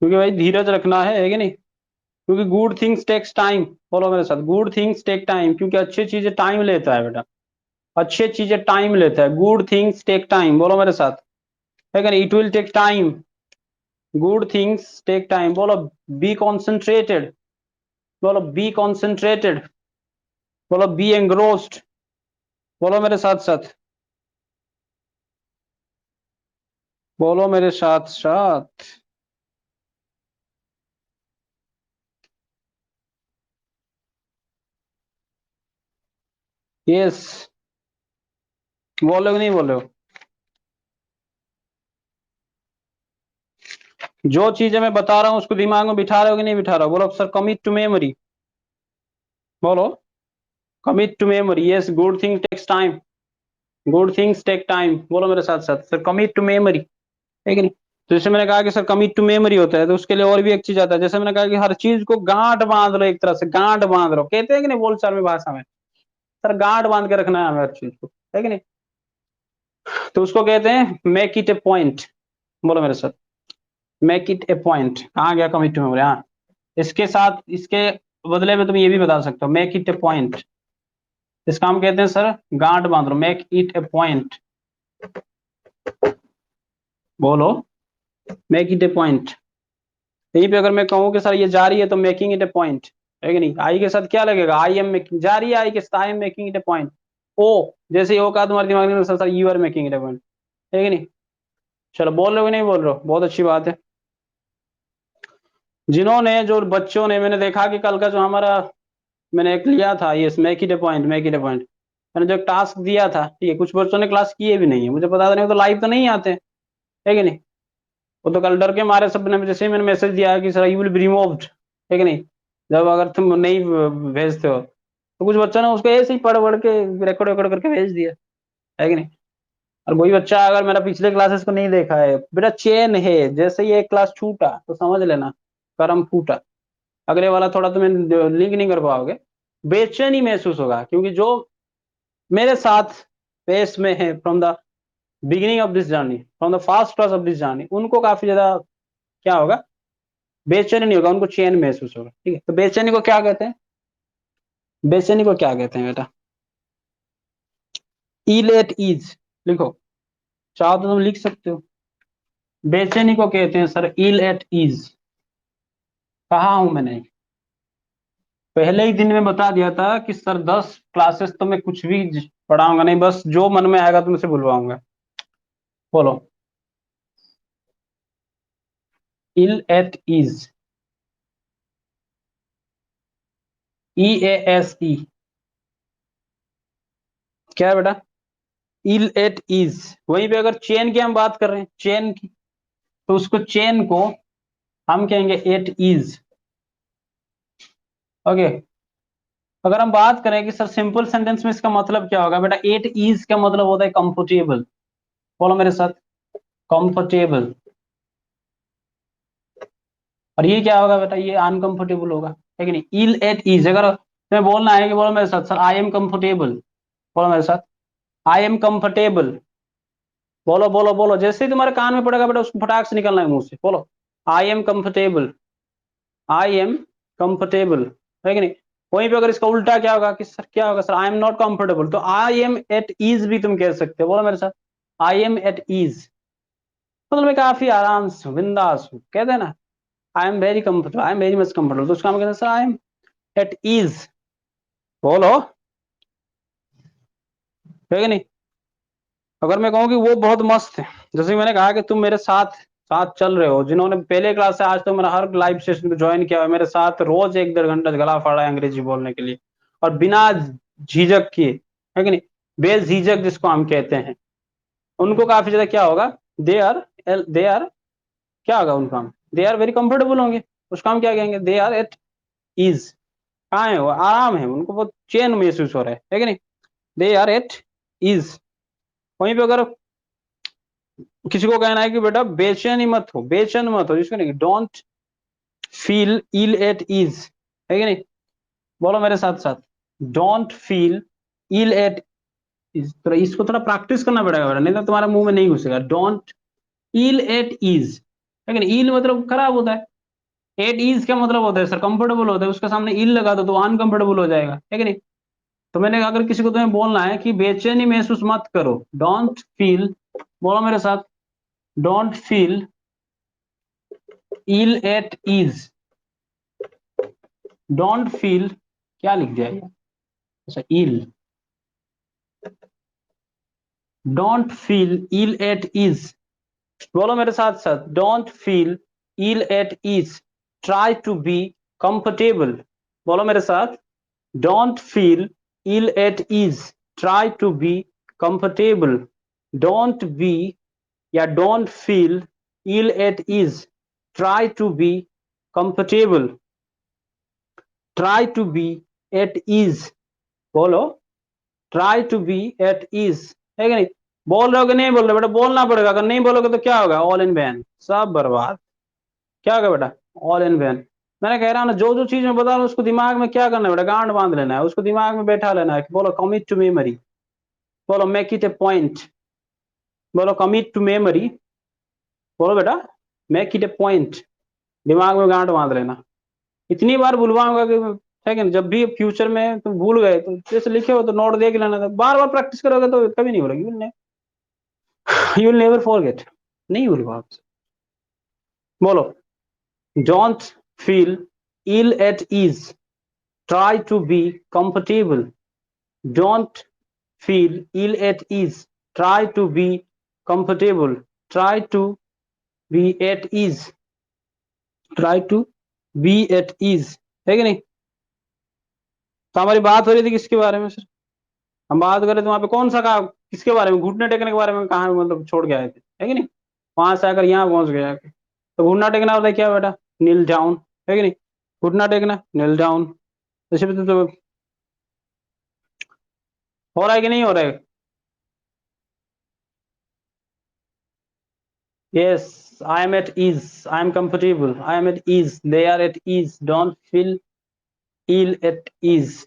क्योंकि भाई धीरज रखना है कि नहीं? क्योंकि गुड थिंग्स टेक्स टाइम। बोलो मेरे साथ, गुड थिंग्स टेक टाइम, क्योंकि अच्छी चीजें टाइम लेता है बेटा, अच्छी चीजें टाइम लेता है, गुड थिंग्स टेक टाइम, बोलो मेरे साथ, है कि नहीं? It will take time, good things take time, बोलो। बी कॉन्सेंट्रेटेड, बोलो बी कॉन्सेंट्रेटेड, बोलो बी एंग्रोस्ड, बोलो मेरे साथ साथ, बोलो मेरे साथ साथ। यस, बोलो कि नहीं बोलो? जो चीजें मैं बता रहा हूँ उसको दिमाग में बिठा रहे हो कि नहीं बिठा रहे हो? बोलो सर, कमिट टू मेमोरी, बोलो commit to memory. Yes, good thing takes time, good things take time, बोलो मेरे साथ साथ, सर कमिट टू मेमोरी, है कि नहीं? तो जैसे मैंने कहा कि सर कमिट टू मेमोरी होता है, तो उसके लिए और भी एक चीज आता है, जैसे मैंने कहा कि हर चीज को गांठ बांध लो, एक तरह से गांठ बांध लो, कहते हैं कि नहीं बोलचाल में, भाषा में, सर गांठ बांध के रखना है हमें हर चीज को, है कि नहीं? तो उसको कहते हैं मेक इट ए पॉइंट, बोलो मेरे साथ, मेक इट ए पॉइंट। कहाँ गया कमिट टू मेमोरी? हाँ, इसके साथ, इसके बदले में तुम ये भी बता सकते हो, मेक इट ए पॉइंट, इसका हम कहते हैं सर गांठ बांध लो, मेक इट ए पॉइंट, बोलो मेक इट ए पॉइंट। यहीं पे अगर मैं कहूँ कि सर ये जारी है, तो मेकिंग इट ए पॉइंट, है कि नहीं? आई के साथ क्या लगेगा? आई एम मेकिंग, जारी है, आई के साथ I am making it a point. Oh, जैसे ही ओ का तुम्हारे दिमाग में, sir you are making it a point, है कि नहीं? चलो, बोल रहे हो कि नहीं बोल रहे हो? बहुत अच्छी बात है। जिन्होंने, जो बच्चों ने, मैंने देखा कि कल का जो हमारा, मैंने एक लिया था ये make it a point, make it a point, मैंने जो टास्क दिया था, ठीक है, कुछ बच्चों ने क्लास किए भी नहीं है, मुझे पता नहीं, वो तो लाइव तो नहीं आते, है कि नहीं? वो तो कल डर के मारे सब ने, जैसे ही मैंने मैसेज दिया कि sir you will be removed, है कि नहीं, जब अगर तुम नहीं भेजते हो, तो कुछ बच्चों ने उसको ऐसे ही पढ़ पढ़ के रिकॉर्ड रिकॉर्ड करके भेज दिया, है कि नहीं? और कोई बच्चा अगर मेरा पिछले क्लासेस को नहीं देखा है, बेटा चेन है, जैसे ही एक क्लास छूटा तो समझ लेना करम फूटा, अगले वाला थोड़ा तुम्हें लिंक नहीं कर पाओगे, बेचैनी महसूस होगा, क्योंकि जो मेरे साथ पेस में है from the beginning of this journey, from the first class of this journey, उनको काफी ज्यादा क्या होगा, बेचैनी नहीं होगा, उनको चैन महसूस होगा, ठीक है? तो बेचैनी को क्या कहते हैं? बेचैनी को क्या कहते हैं बेटा? इल एट ईज, लिखो, चाहो तो तुम लिख सकते हो। बेचैनी को कहते हैं सर इल एट ईज। कहा हूं मैंने? पहले ही दिन में बता दिया था कि सर 10 क्लासेस तो मैं कुछ भी पढ़ाऊंगा नहीं, बस जो मन में आएगा तुमसे बुलवाऊंगा, बोलो ill at ease, E A S E, क्या है बेटा? Ill at ease. वहीं पे अगर चेन की हम बात कर रहे हैं, चेन की, तो उसको चेन को हम कहेंगे एट ईज, ओके? अगर हम बात करें कि सर सिंपल सेंटेंस में इसका मतलब क्या होगा, बेटा एट ईज का मतलब होता है कंफर्टेबल, बोलो मेरे साथ, कंफर्टेबल। और ये क्या होगा बेटा? ये अनकंफर्टेबल होगा, है कि नहीं? इल एट ईज, अगर तुम्हें बोलना है कि बोलो मेरे साथ, सर आई एम कंफर्टेबल, बोलो मेरे साथ, आई एम कंफर्टेबल, बोलो बोलो बोलो, जैसे ही तुम्हारे कान में पड़ेगा बेटा, उसको फटाक से निकलना है मुंह से, बोलो I am comfortable, I am comfortable, है कि नहीं? वहीं पे अगर इसका उल्टा क्या होगा कि सर क्या होगा, sir I am not comfortable, तो आई एम एट ईज भी तुम कह सकते हो, बोलो मेरे साथ, आई एम एट ईज, मतलब मैं काफी आराम से हूँ, बिंदास हूँ, कहते हैं ना, I am very comfortable, I am very much comfortable, तो उसका हम कहते हैं sir I am at ease, बोलो, है कि नहीं? अगर मैं कहूँ कि वो बहुत मस्त है, जैसे कि मैंने कहा कि तुम मेरे साथ साथ चल रहे हो, जिन्होंने पहले क्लास से आज तक मेरा हर लाइव सेशन को ज्वाइन किया है, मेरे साथ रोज 1-1.5 घंटा गला फाड़ा है अंग्रेजी बोलने के लिए, और बिना झिझक किए, है कि नहीं, बेझिझक जिसको हम कहते हैं, उनको काफी ज्यादा क्या होगा, दे आर क्या होगा उनका? दे आर वेरी कंफर्टेबल होंगे, उसका हम क्या कहेंगे? दे आर एट ईज, कहाँ है वो, आराम है उनको, बहुत चैन महसूस हो रहा है कि नहीं। They are at ease. वहीं पे अगर किसी को कहना है कि बेटा बेचैनी मत हो, बेचैन मत हो, जिसको नहीं, don't feel ill at ease, है कि नहीं। बोलो मेरे साथ साथ, don't feel ill at ease. तो इसको थोड़ा प्रैक्टिस करना पड़ेगा बेटा, नहीं तो तुम्हारे मुंह में नहीं घुसेगा। डोंट इल एट इज, है कि नहीं। इल मतलब खराब होता है, एट इज क्या मतलब होता है सर, कंफर्टेबल होता है, उसके सामने इल लगा दो तो अनकंफर्टेबल हो जाएगा, है कि नहीं। तो मैंने अगर किसी को तुम्हें बोलना है कि बेचैनी महसूस मत करो, डोंट फील, बोलो मेरे साथ, don't feel ill at ease. Don't feel, क्या लिख जाए, अच्छा ill, don't feel ill at ease. बोलो मेरे साथ साथ, don't feel ill at ease, try to be comfortable. बोलो मेरे साथ, don't feel ill at ease, try to be comfortable. Don't be या don't feel ill at ease, try to be comfortable. Try to be at ease, बोलो, try to be at ease, है कि नहीं। बोल रहे हो कि नहीं बोल रहे बेटा, बोलना पड़ेगा, अगर नहीं बोलोगे तो क्या होगा, ऑल इन वैन, सब बर्बाद। क्या होगा बेटा, ऑल इन वैन। मैंने कह रहा हूं ना, जो जो चीज मैं बता रहा हूं उसको दिमाग में क्या करना है बेटा, गांड बांध लेना है, उसको दिमाग में बैठा लेना है। बोलो कमिट टू मेमोरी, बोलो मेक इट ए पॉइंट, बोलो कमिट टू मेमोरी, बोलो बेटा मेक इट ए पॉइंट, दिमाग में गांड बांध लेना। इतनी बार बुलवाऊंगा कि, है कि नहीं, जब भी फ्यूचर में तुम भूल गए तो जैसे लिखे हो तो नोट देख लेना था, बार बार प्रैक्टिस करोगे तो कभी नहीं भूलोगे, यू विल नेवर फॉरगेट, नहीं भूलूंगा आपसे। बोलो, don't feel ill at ease, try to be comfortable. Don't feel ill at ease, try to be comfortable, try to be at ease, try to be at ease, है कि नहीं। तो हमारी बात हो रही थी किसके बारे में सर, हम बात कर रहे थे वहां पे कौन सा कहा, किसके बारे में, घुटने टेकने के बारे में, कहा मतलब छोड़ के आए थे, है कि नहीं। वहां से आकर यहाँ पहुंच गया, तो घुटना टेकना होता है क्या बेटा, नील डाउन, है कि नहीं। घुटना टेकना, नील डाउन, जैसे भी तो हो रहा है कि नहीं हो रहा है। Yes, I am at ease. I am comfortable. I am at ease. They are at ease. Don't feel ill at ease.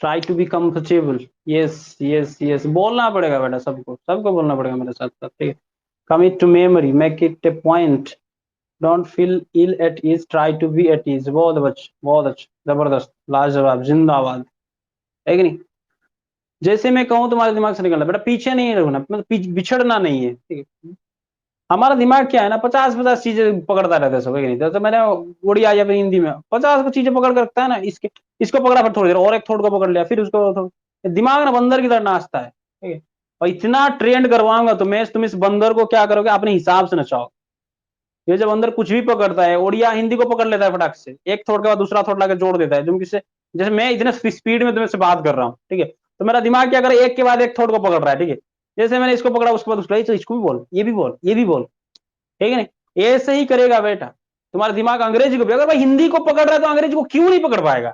Try to be comfortable. Yes, yes, yes. बोलना पड़ेगा बेटा, सबको सबको बोलना पड़ेगा मेरे साथ साथ, ठीक है। Commit to memory. Make it a point. Don't feel ill at ease. Try to be at ease. बहुत अच्छा, जबरदस्त, लाजवाब, जिंदाबाद, है कि नहीं। जैसे मैं कहूँ तुम्हारे दिमाग से निकलना बेटा, पीछे नहीं रखना, मतलब बिछड़ना नहीं है, ठीक है। हमारा दिमाग क्या है ना, 50-50 चीजें पकड़ता रहता है सब, है कि नहीं। जैसे मैंने उड़िया या फिर हिंदी में 50 चीजें पकड़ कर रखता है ना, इसको पकड़ा फिर थोड़ी देर और एक थोड़ को पकड़ लिया, फिर उसको दिमाग ना बंदर की तरह नाचता है, ठीक है। और इतना ट्रेंड करवाऊंगा तो मैं, तुम इस बंदर को क्या करोगे, अपने हिसाब से नचाओ। ये जब अंदर कुछ भी पकड़ता है, उड़िया हिंदी को पकड़ लेता है फटाक से, एक थोड़ के बाद दूसरा थोड़ लाके जोड़ देता है, तुम किससे, जैसे मैं इतने स्पीड में तुमसे बात कर रहा हूँ, ठीक है, तो मेरा दिमाग क्या करे, एक के बाद एक थोड़ को पकड़ रहा है, ठीक है। जैसे मैंने इसको पकड़ा, उसके बाद उसको, तो इसको भी बोल, ये भी बोल, ये भी बोल, ठीक है नहीं। ऐसे ही करेगा बेटा तुम्हारा दिमाग, अंग्रेजी को भी, अगर भाई हिंदी को पकड़ रहा है तो अंग्रेजी को क्यों नहीं पकड़ पाएगा।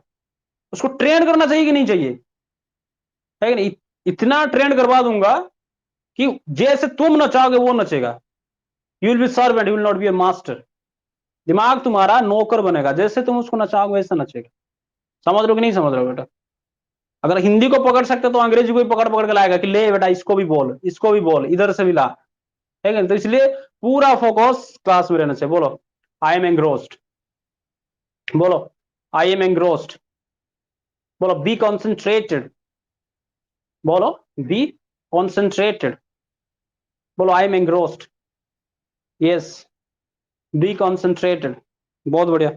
उसको ट्रेंड करना चाहिए कि नहीं चाहिए, है कि नहीं। इतना ट्रेंड करवा दूंगा कि जैसे तुम नचाओगे वो नचेगा। You will be servant, you will not be a master. दिमाग तुम्हारा नौकर बनेगा, जैसे तुम उसको नचाओगे वैसे नचेगा। समझ लो कि नहीं समझ रहे हो बेटा। अगर हिंदी को पकड़ सकते तो अंग्रेजी को भी पकड़ पकड़ के लाएगा कि ले बेटा, इसको भी बोल, इसको भी बोल, इधर से भी ला, है कि नहीं। तो इसलिए पूरा फोकस क्लास में रहना चाहिए। बोलो, आई एम एंग्रोस्ड, बोलो, आई एम एंग्रोस्ड, बोलो, बी कॉन्सेंट्रेटेड, बोलो, बी कॉन्सेंट्रेटेड, बोलो, I am engrossed, yes, be concentrated, बहुत बढ़िया।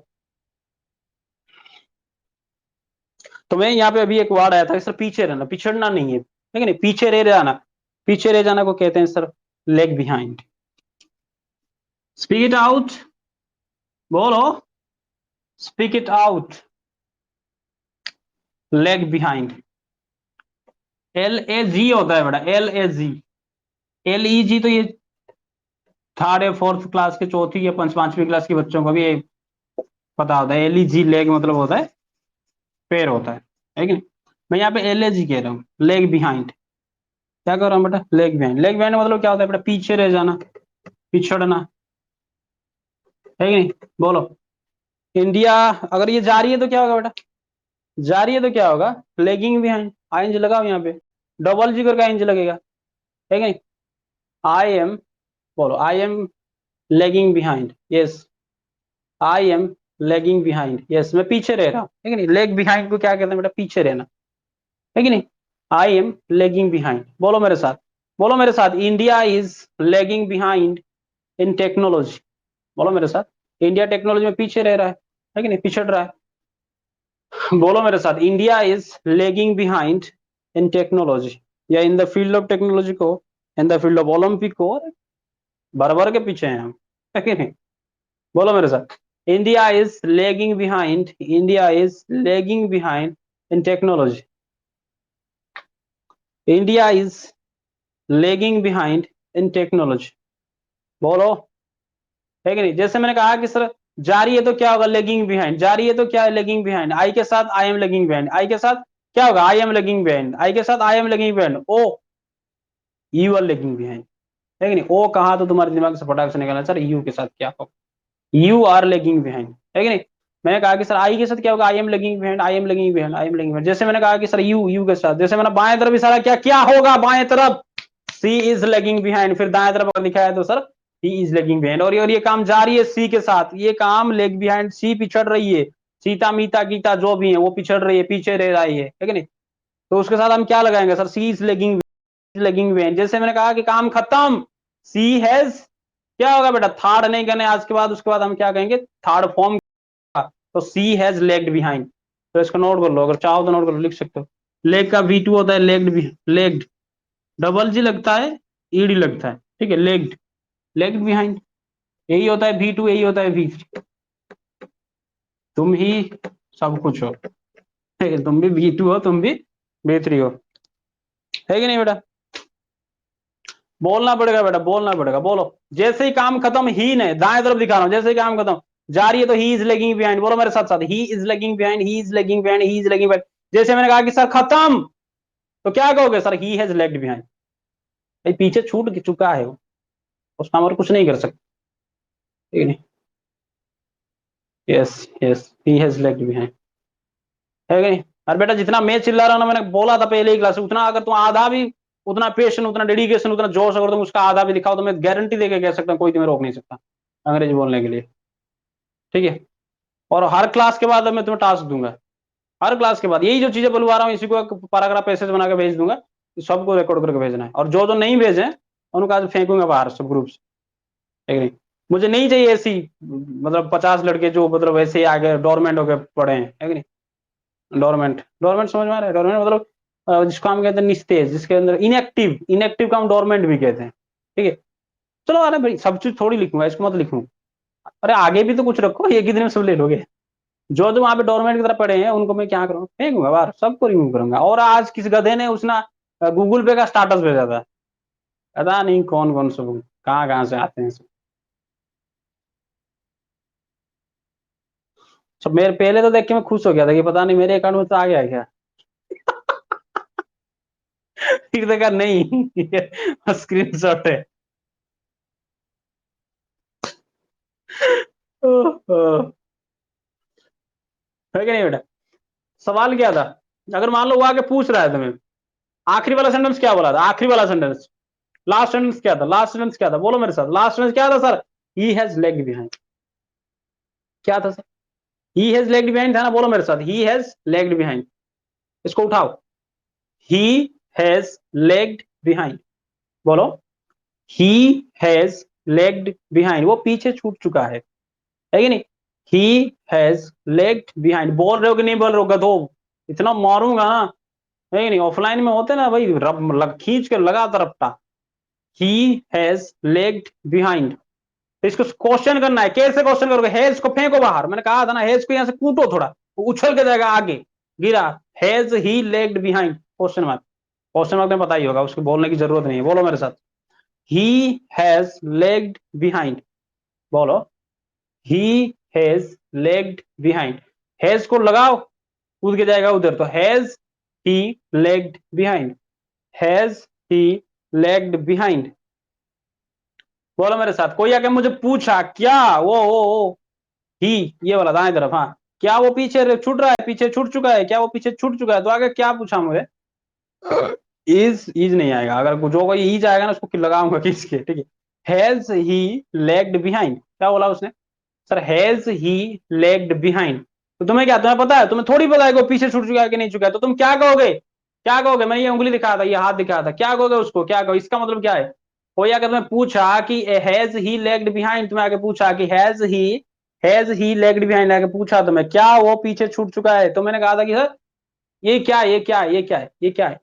तो मैं यहाँ पे अभी एक वर्ड आया था सर, पीछे रहना, पिछड़ना नहीं है, ठीक है नहीं, पीछे रह जाना, पीछे रह जाना को कहते हैं sir lag behind. Speak it out, बोलो, speak it out, lag behind. LAG होता है बेटा, LAG, LEG तो ये थर्ड या फोर्थ क्लास के, चौथी या पांचवी क्लास के बच्चों को भी ये पता होता है। LEG लेग मतलब होता है पैर होता है कि नहीं। मैं यहाँ पे एलएजी कह रहा हूँ, लेग बिहाइंड। क्या कर रहा हूँ बेटा, लेग बिहाइंड। लेग बिहाइंड मतलब क्या होता है बेटा, पीछे रह जाना, पिछड़ना, है कि नहीं। बोलो, इंडिया अगर ये जा रही है तो क्या होगा बेटा, जा रही है तो क्या होगा, लेगिंग बिहाइंड। आईएनजी लगाओ यहाँ पे, डबल जिगर का इंज लगेगा, है कि नहीं। आई एम, बोलो I am lagging behind, yes I am lagging behind, yes मैं पीछे रह रहा हूँ, है कि नहीं। लेग बिहाइंड को क्या कहते हैं बेटा, पीछे रहना, है कि नहीं। आई एम लेगिंग बिहाइंड, बोलो मेरे साथ, बोलो मेरे साथ, India is lagging behind in technology. बोलो मेरे साथ, इंडिया टेक्नोलॉजी में पीछे रह रहा है कि नहीं, पिछड़ रहा है। बोलो मेरे साथ, India is lagging behind in technology, या in the field of technology को, in the field of Olympic को, भर भर के पीछे हैं हम, है कि नहीं। बोलो मेरे साथ, India is lagging behind, India is lagging behind in technology, India is lagging behind in technology. बोलो, है कि नहीं। जैसे मैंने कहा कि सर जा रही है तो क्या होगा, लेगिंग बिहाइंड, जा रही है तो क्या है, लेगिंग बिहाइंड। आई के साथ I am lagging behind, I के साथ क्या होगा, I am lagging behind, I के साथ I am lagging behind. Oh, you are lagging behind, है कि नहीं। ओ कहा तो तुम्हारे दिमाग से फटाक से निकलना, सर यू के साथ क्या होगा, यू आर लेगिंग बिहाइंड, है कि नहीं। मैंने कहा कि सर आई के साथ क्या होगा, I am lagging behind, I am lagging behind, I am lagging behind. जैसे मैंने कहा कि सर यू के साथ, जैसे मैंने बाएं तरफ इशारा किया, क्या होगा बाएं तरफ, सी इज लेगिंग बिहाइंड। फिर दाएं तरफ अगर लिखा है तो sir he is lagging behind. और ये काम जारी है सी के साथ, ये काम लेग बिहाइंड, सी पिछड़ रही है, सीता मीता गीता जो भी है वो पिछड़ रही है, पीछे रह रही है कि नहीं। तो उसके साथ हम क्या लगाएंगे sir, she is lagging, lagging behind. जैसे मैंने कहा कि काम खत्म, सी हैज, क्या होगा बेटा, थर्ड नहीं करने आज के बाद, उसके बाद हम क्या कहेंगे, थर्ड फॉर्म का। तो सी हैज लेग्ड बिहाइंड, तो इसको नोट कर लो, अगर चाहो तो नोट कर लो, लिख सकते हो। लेग का V2 होता है लेग्ड, लेग्ड, डबल जी लगता है, ईडी लगता है, ठीक है, लेग्ड, लेग्ड बिहाइंड। यही होता है V2, यही होता है V3। तुम ही सब कुछ हो, तुम भी V2 हो, तुम भी V3 हो, है कि नहीं बेटा। बोलना पड़ेगा बेटा, बोलना पड़ेगा, बोलो। जैसे ही काम खत्म, ही ने दाएं तरफ दिखा रहा हूं, जैसे ही काम खत्म, जा रही है तो ही इज लेगिंग बिहाइंड। बोलो मेरे साथ साथ, he is lagging behind, he is lagging behind, he is lagging behind. जैसे मैंने कहा कि सर खत्म, तो क्या कहोगे, sir he has lagged behind. भाई पीछे छूट चुका है वो, उसका हम और कुछ नहीं कर सकते, ठीक है। Yes yes, he has lagged behind, है कि नहीं। और बेटा जितना मैं चिल्ला रहा हूं ना, मैंने बोला था पहले ही क्लास, उतना अगर तुम आधा भी, उतना पेशन, उतना डेडिकेशन, उतना जोश अगर तुम उसका आधा भी दिखाओ, तो मैं गारंटी देके कह सकता हूँ कोई तुम्हें रोक नहीं सकता अंग्रेजी बोलने के लिए, ठीक है। और हर क्लास के बाद मैं तुम्हें टास्क दूंगा, हर क्लास के बाद यही जो चीजें बुलवा रहा हूँ, इसी को पैराग्राफ पैसेज बना के भेज दूंगा, सबको रिकॉर्ड करके भेजना है। और जो नहीं भेजे उनको आज फेंकूंगा बाहर सब ग्रुप से, ठीक नहीं। मुझे नहीं चाहिए ऐसी, मतलब 50 लड़के जो मतलब ऐसे ही आगे डोरमेंट होके पड़े हैं, है कि नहीं। डोरमेंट, डोरमेंट समझ में आ रहा है, डोरमेंट मतलब जिसको हम कहते हैं निस्तेज, जिसके अंदर इनएक्टिव, इनएक्टिव का हम डोरमेंट भी कहते हैं, ठीक है। चलो, अरे भाई सब चीज थोड़ी लिखूंगा, इसको मत लिखूं, अरे आगे भी तो कुछ रखो, एक ही दिन में सब ले लोगे। जो जो वहां पे डोरमेट की तरह पड़े हैं उनको मैं क्या करूंगा, फेंकूंगा बाहर, सबको रिमूव करूंगा। और आज किस गधे ने उसने गूगल पे का स्टाटस भेजा था, पता नहीं कौन कौन सब कहाँ कहाँ से आते हैं सब। सब मेरे पहले तो देख के मैं खुश हो गया था कि पता नहीं मेरे अकाउंट में तो आ गया क्या। फिर देखा नहीं, स्क्रीन शॉट है। है कि नहीं बेटा। सवाल क्या था, अगर मान लो वो आके पूछ रहा है तुम्हें, आखिरी वाला सेंटेंस क्या बोला था, आखिरी वाला सेंटेंस, लास्ट सेंटेंस क्या था, लास्ट सेंटेंस क्या था, बोलो मेरे साथ, लास्ट सेंटेंस क्या था sir, he has lagged behind, क्या था sir, he has lagged behind था ना। बोलो मेरे साथ, ही हैज लेग्ड बिहाइंड, इसको उठाओ, ही हैज लेग्ड बिहाइंड, बोलो, ही हैज लेग्ड बिहाइंड, वो पीछे छूट चुका है कि नहीं। ही हैज लेग्ड बिहाइंड, बोल रहे हो कि नहीं बोल रहे हो गधो, इतना मारूंगा ना, है कि नहीं। ऑफलाइन में होते ना भाई, खींच के लगातार रपटा। ही हैज लेग्ड बिहाइंड, तो इसको क्वेश्चन करना है, कैसे क्वेश्चन करोगे, हेज को फेंको बाहर, मैंने कहा था ना, हेज को यहां से कूटो थोड़ा, वो उछल के जाएगा आगे, गिरा, has he legged behind, question mark, question mark में पता ही होगा, उसको बोलने की जरूरत नहीं है। बोलो मेरे साथ, ही हैज लेग्ड बिहाइंड, बोलो, ही हैज लेग्ड बिहाइंड, हैज को लगाओ, कूद के जाएगा उधर, तो has he legged behind, has he legged behind. बोलो मेरे साथ, कोई आके मुझे पूछा क्या वो ही, ये वाला दाएं तरफ, हाँ, क्या वो पीछे छूट रहा है, पीछे छूट चुका है, क्या वो पीछे छूट चुका है, तो आगे क्या पूछा मुझे, इज नहीं आएगा, अगर जो कोई इज आएगा ना उसको लगाऊंगा किसके, ठीक है। हैज ही लेग्ड बिहाइंड, क्या बोला उसने sir, has he legged behind. तो तुम्हें क्या, तुम्हें पता है, तुम्हें थोड़ी पता है कि वो पीछे छूट चुका है कि नहीं चुका है, तो तुम क्या कहोगे, क्या कहोगे, मैं ये उंगली दिखा था, ये हाथ दिखा था, क्या कहोगे उसको, क्या कहो, इसका मतलब क्या है। कोई अगर तुम्हें पूछा कि हैज ही लेग्ड बिहाइंड, तुम्हें आगे पूछा कि हैज ही लेग्ड बिहाइंड, आगे पूछा तुम्हें क्या वो पीछे छूट चुका है, तो मैंने कहा था कि सर ये क्या है, ये क्या है, ये क्या है, ये क्या है,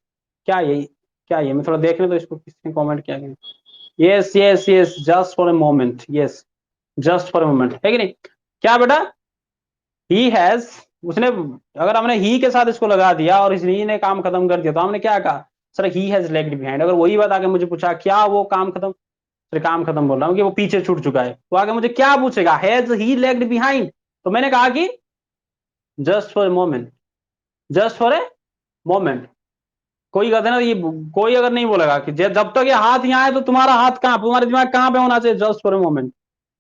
क्या है, क्या है, मैं थोड़ा देखने तो इसको, किसने कमेंट किया, yes yes yes, just for a moment, yes, just for a moment, है कि नहीं, क्या बेटा, ही हैज, उसने, अगर हमने ही के साथ इसको लगा दिया और इस ही ने काम खत्म कर दिया, तो हमने क्या कहा sir, he has lagged behind. अगर वही बात आगे मुझे पूछा क्या वो काम खत्म, सर काम खत्म बोल रहा हूँ कि वो पीछे छूट चुका है, तो आगे मुझे क्या पूछेगा, हैज ही लेग्ड बिहाइंड, तो मैंने कहा कि just for a moment, just for a moment. कोई कहते ना, ये कोई अगर नहीं बोलेगा कि जब तक ये हाथ यहाँ है तो तुम्हारा हाथ कहाँ, तुम्हारा दिमाग कहाँ पे होना चाहिए, जस्ट फॉर ए मोमेंट,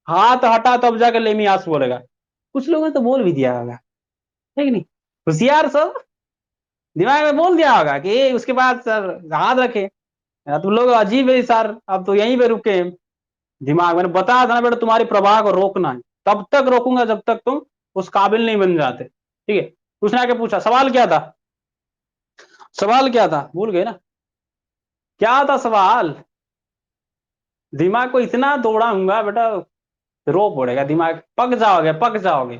हाथ हटा तब जाकर लेमी आस बोलेगा। कुछ लोगों ने तो बोल भी दिया होगा, है कि नहीं, होशियार सब, दिमाग में बोल दिया होगा कि उसके बाद सर हाथ रखे, तुम लोग अजीब है सर, अब तो यहीं पे रुके, दिमाग मैंने बताया था ना बेटा, तुम्हारी प्रवाह को रोकना है, तब तक रोकूंगा जब तक तुम उस काबिल नहीं बन जाते, ठीक है। उसने आके पूछा, सवाल क्या था, सवाल क्या था, भूल गए ना, क्या था सवाल, दिमाग को इतना दौड़ाऊंगा बेटा, रो पड़ेगा दिमाग, पक जाओगे, पक जाओगे,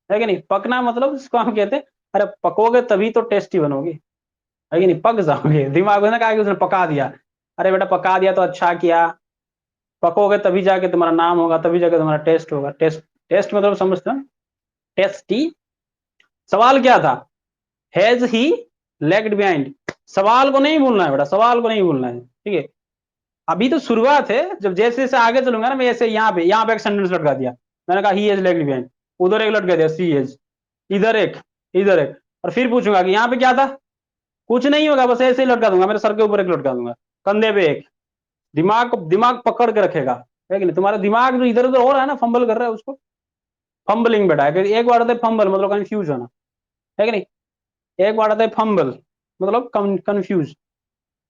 है कि नहीं, पकना मतलब इसको हम कहते हैं, अरे पकोगे तभी तो टेस्टी बनोगे, है कि नहीं, पक जाओगे, दिमाग ने कहा कि उसने पका दिया, अरे बेटा पका दिया तो अच्छा किया, पकोगे तभी जाके तुम्हारा नाम होगा, तभी जाके तुम्हारा टेस्ट होगा, टेस्ट, टेस्ट मतलब समझते हो, टेस्टी। सवाल क्या था, हैज ही लेग्ड बिहाइंड, सवाल को नहीं भूलना है बेटा, सवाल को नहीं भूलना है, ठीक है। अभी तो शुरुआत है, जब जैसे जैसे आगे चलूंगा ना, मैं ऐसे यहाँ पे एक सेंटेंस लटका दिया, मैंने कहा ही हैज लेग्ड बिहाइंड, उधर एक लटका दिया सी हैज, इधर एक, इधर एक, और फिर पूछूंगा कि यहाँ पे क्या था, कुछ नहीं होगा, बस ऐसे ही लटका दूंगा, मेरे सर के ऊपर एक लटका दूंगा, कंधे पे एक, दिमाग को, दिमाग पकड़ के रखेगा, है कि नहीं, तुम्हारा दिमाग जो इधर उधर हो रहा है ना, फंबल कर रहा है उसको, फंबलिंग बेटा है, एक बार होता है फंबल मतलब कंफ्यूज होना, है कि नहीं, एक बार आता है फंबल मतलब कंफ्यूज,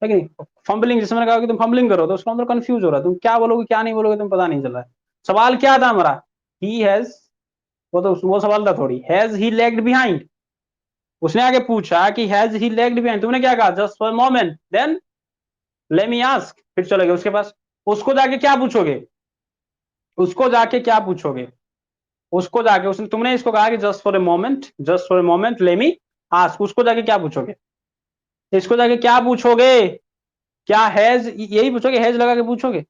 है कि नहीं, फंबलिंग, जिसमें मैंने कहा कि तुम फंबलिंग करो तो उसका मतलब कंफ्यूज हो रहा है, तुम क्या बोलोगे क्या नहीं बोलोगे तुम पता नहीं चल रहा है। सवाल क्या था हमारा, ही हैज, वो तो वो सवाल था थोड़ी, हैज ही लेग्ड बिहाइंड, उसने आगे पूछा कि हैज ही लेग्ड बिहाइंड, तुमने क्या कहा, just for moment, then let me ask, फिर चले गए उसके पास, उसको जाके क्या पूछोगे, उसको जाके क्या पूछोगे, उसको जाके, उसने, तुमने इसको कहा कि just for a moment, just for a moment let me ask, उसको जाके क्या पूछोगे, इसको जाके क्या पूछोगे, क्या हैज, यही पूछोगे, हैज लगा के पूछोगे,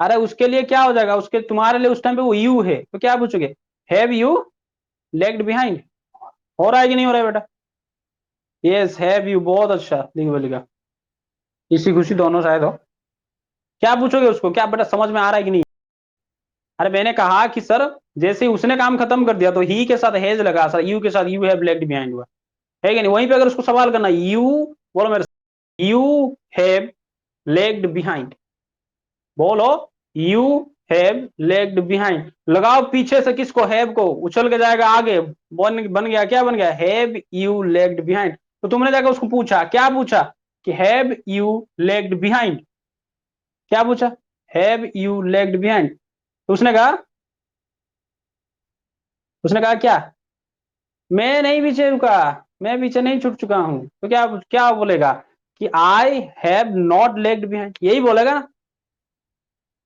अरे उसके लिए क्या हो जाएगा, उसके तुम्हारे लिए उस टाइम पे वो यू है, तो क्या पूछोगे, हैव यू लेग्ड बिहाइंड, हो रहा है कि नहीं हो रहा है बेटा, यस हैव यू, बहुत अच्छा, लिखा लिखा, इसी खुशी दोनों शायद हो, क्या पूछोगे उसको, क्या बेटा समझ में आ रहा है कि नहीं, अरे मैंने कहा कि सर जैसे ही उसने काम खत्म कर दिया तो ही के साथ हैज लगा, सर यू के साथ यू हैव लेग्ड बिहाइंड हुआ, है कि नहीं, वहीं पे अगर उसको सवाल करना, यू, बोलो मेरे, यू हैव लेग्ड बिहाइंड, बोलो, यू हैव लेग्ड बिहाइंड, लगाओ पीछे से किसको, हैव को, उछल के जाएगा आगे, बन गया, क्या बन गया, हैव यू लेग्ड बिहाइंड, तो तुमने जाकर उसको पूछा, क्या पूछा कि हैव यू लेग्ड बिहाइंड, क्या पूछा, हैव यू लेग्ड बिहाइंड, तो उसने कहा क्या, मैं नहीं पीछे रुका, मैं पीछे नहीं छूट चुका हूं, तो क्या क्या बोलेगा कि आई हैव नॉट लेग्ड बिहाइंड, यही बोलेगा ना,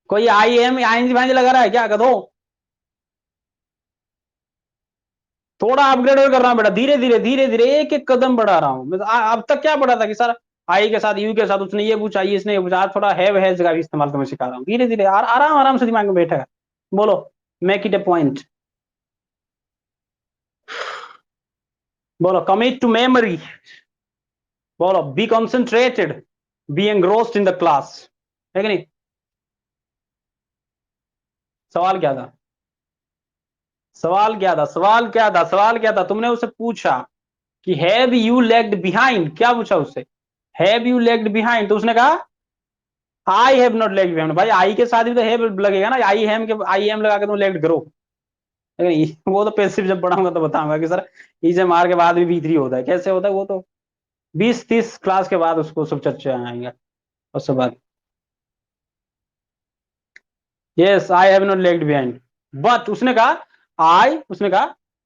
कोई आई एम आई भाई लगा रहा है क्या, कदो थोड़ा अपग्रेड कर रहा हूँ बेटा, धीरे धीरे धीरे धीरे एक एक कदम बढ़ा रहा हूँ मैं, अब तक क्या पढ़ा था कि सर आई के साथ यू के साथ उसने ये पूछा, इसने ये पूछा, आज थोड़ा हैव हैज का भी इस्तेमाल तो मैं सिखा रहा हूँ, धीरे धीरे आराम आराम से दिमाग में बैठेगा, बोलो, मेक इट ए पॉइंट, बोलो, कमिट टू मेमोरी, बोलो, be concentrated, be engrossed in the class, है कि नहीं, सवाल क्या था, सवाल क्या था, सवाल क्या था, सवाल क्या था? तुमने उससे पूछा कि हैव यू लेग्ड बिहाइंड, क्या पूछा उससे? हैव यू लेग्ड बिहाइंड, तो उसने कहा आई हैव नॉट लेग्ड बिहाइंड। भाई आई के साथ भी तो हैव लगेगा ना, आई एम लगा के तुम लेग्ड करो। लेकिन वो तो पैसिव जब पढ़ाऊंगा तो बताऊंगा कि सर इसे मार के बाद भी बी थ्री होता है, कैसे होता है वो तो 20-30 क्लास के बाद उसको सब चर्चा आएंगे उसके बाद। Yes I have not lagged behind, but उसने कहा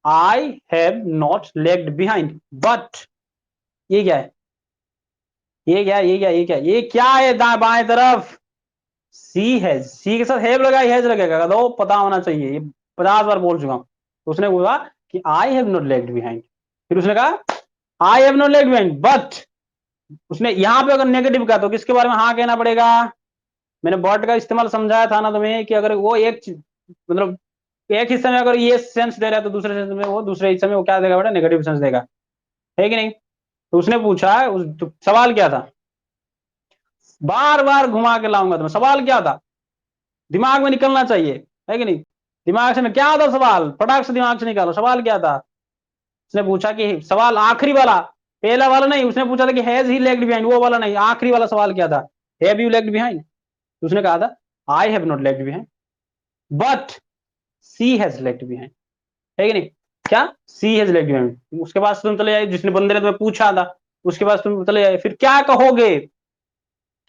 आई have not lagged behind, but ये क्या है, ये क्या है दाएं बाएं तरफ? सी हैज, सी के साथ हैव लगा, हैज लगेगा तो पता होना चाहिए, ये 50 बार बोल चुका हूं। तो उसने बोला कि आई हैव नॉट लेग्ड बिहाइंड, फिर उसने कहा आई have not lagged behind but, उसने यहां पे अगर नेगेटिव कहा तो किसके बारे में हाँ कहना पड़ेगा? मैंने बट का इस्तेमाल समझाया था ना तुम्हें कि अगर वो मतलब एक हिस्से में अगर ये सेंस दे रहा है तो दूसरे सेंस में वो दूसरे हिस्से में वो क्या देगा बेटा, नेगेटिव सेंस देगा, है कि नहीं? तो उसने पूछा तो सवाल क्या था, बार बार घुमा के लाऊंगा तुम्हें, सवाल क्या था? दिमाग में निकलना चाहिए, है कि नहीं? दिमाग से क्या था सवाल, फटाक से दिमाग से निकालो, सवाल क्या था? उसने पूछा कि सवाल आखिरी वाला, पहला वाला नहीं, उसने पूछा था कि हैज ही लेग्ड बिहाइंड, वो वाला नहीं, आखिरी वाला सवाल क्या था? Have you lagged behind? उसने कहा था I have not lagged behind but she has lagged behind, है कि नहीं? क्या सी हैज लेग्ड बिहाइंड? उसके बाद तुम चले जाए, जिसने बंदे ने तुम्हें पूछा था उसके बाद तुम चले जाए, फिर क्या कहोगे?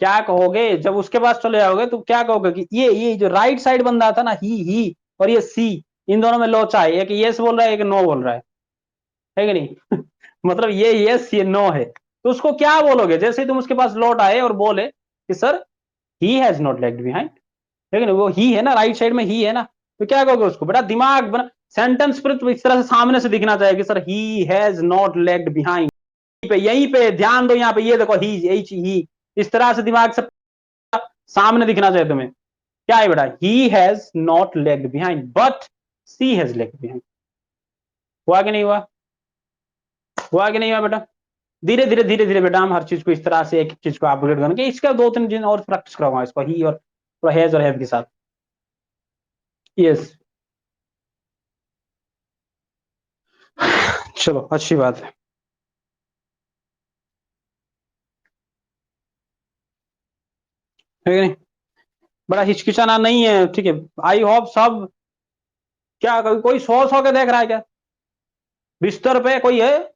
क्या कहोगे जब उसके पास चले जाओगे तो क्या कहोगे कि ये जो राइट साइड बंदा था ना, ही और ये सी, इन दोनों में लोचा है, एक यस बोल रहा है एक नो बोल रहा है कि नहीं? मतलब ये यस ये नो है, तो उसको क्या बोलोगे जैसे ही तुम उसके पास लौट आए और बोले कि sir he has not lagged behind, लेकिन वो ही है ना, राइट साइड में ही है ना, तो क्या कहोगे उसको? बेटा दिमाग बना, सेंटेंस पर तो इस तरह से सामने से दिखना चाहिए कि sir he has not lagged behind, यहीं पे ध्यान दो, यहाँ पे ये देखो ही, एच ही, इस तरह से दिमाग से सामने दिखना चाहिए तुम्हें। क्या है बेटा, he has not lagged behind but she has lagged behind. हुआ कि नहीं हुआ? हुआ कि नहीं हुआ बेटा? धीरे धीरे धीरे धीरे बेटा हम हर चीज को इस तरह से एक चीज को अपग्रेड करेंगे, इसका 2-3 दिन और प्रैक्टिस कराऊंगा इसको, ही और हैज और हैव के साथ। यस, चलो अच्छी बात है कि नहीं? बड़ा हिचकिचाना नहीं है, ठीक है? आई होप सब, क्या कोई सो सो के देख रहा है क्या बिस्तर पे कोई है?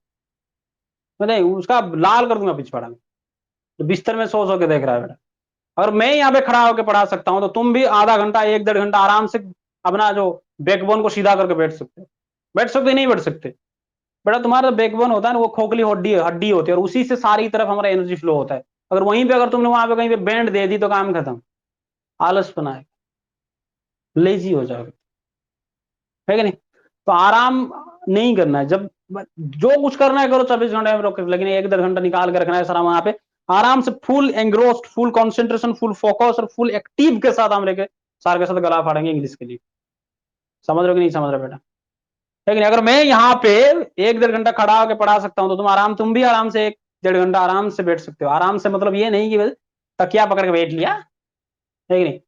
नहीं उसका लाल कर दूंगा पिछवाड़ा में, तो बिस्तर में सो सो के देख रहा है बेटा। अगर मैं यहाँ पे खड़ा होकर पढ़ा सकता हूँ तो तुम भी आधा घंटा 1-1.5 घंटा आराम से अपना जो बैकबोन को सीधा करके बैठ सकते हो। बैठ सकते नहीं बैठ सकते? बेटा तुम्हारा बैकबोन होता है ना, वो खोखली हड्डी हड्डी होती है और उसी से सारी तरफ हमारा एनर्जी फ्लो होता है। अगर वहीं पे अगर तुमने वहां पे कहीं पे बैंड दे दी तो काम खत्म, आलस बनाए, लेजी हो जाओगे, है कि नहीं? तो आराम नहीं करना है, जब जो कुछ करना है करो 24 घंटे में रोक, लेकिन 1-1.5 घंटा निकाल के रखना है सर, हम यहाँ पे आराम से full engrossed, full concentration, full focus और फुल एक्टिव के साथ हम लेके सार के साथ गला फाड़ेंगे इंग्लिश के लिए। समझ रहे हो कि नहीं समझ रहे बेटा? लेकिन अगर मैं यहाँ पे 1-1.5 घंटा खड़ा होकर पढ़ा सकता हूँ तो तुम भी आराम से 1-1.5 घंटा आराम से बैठ सकते हो। आराम से मतलब ये नहीं कि बस तकिया पकड़ के बैठ लिया, है कि नहीं?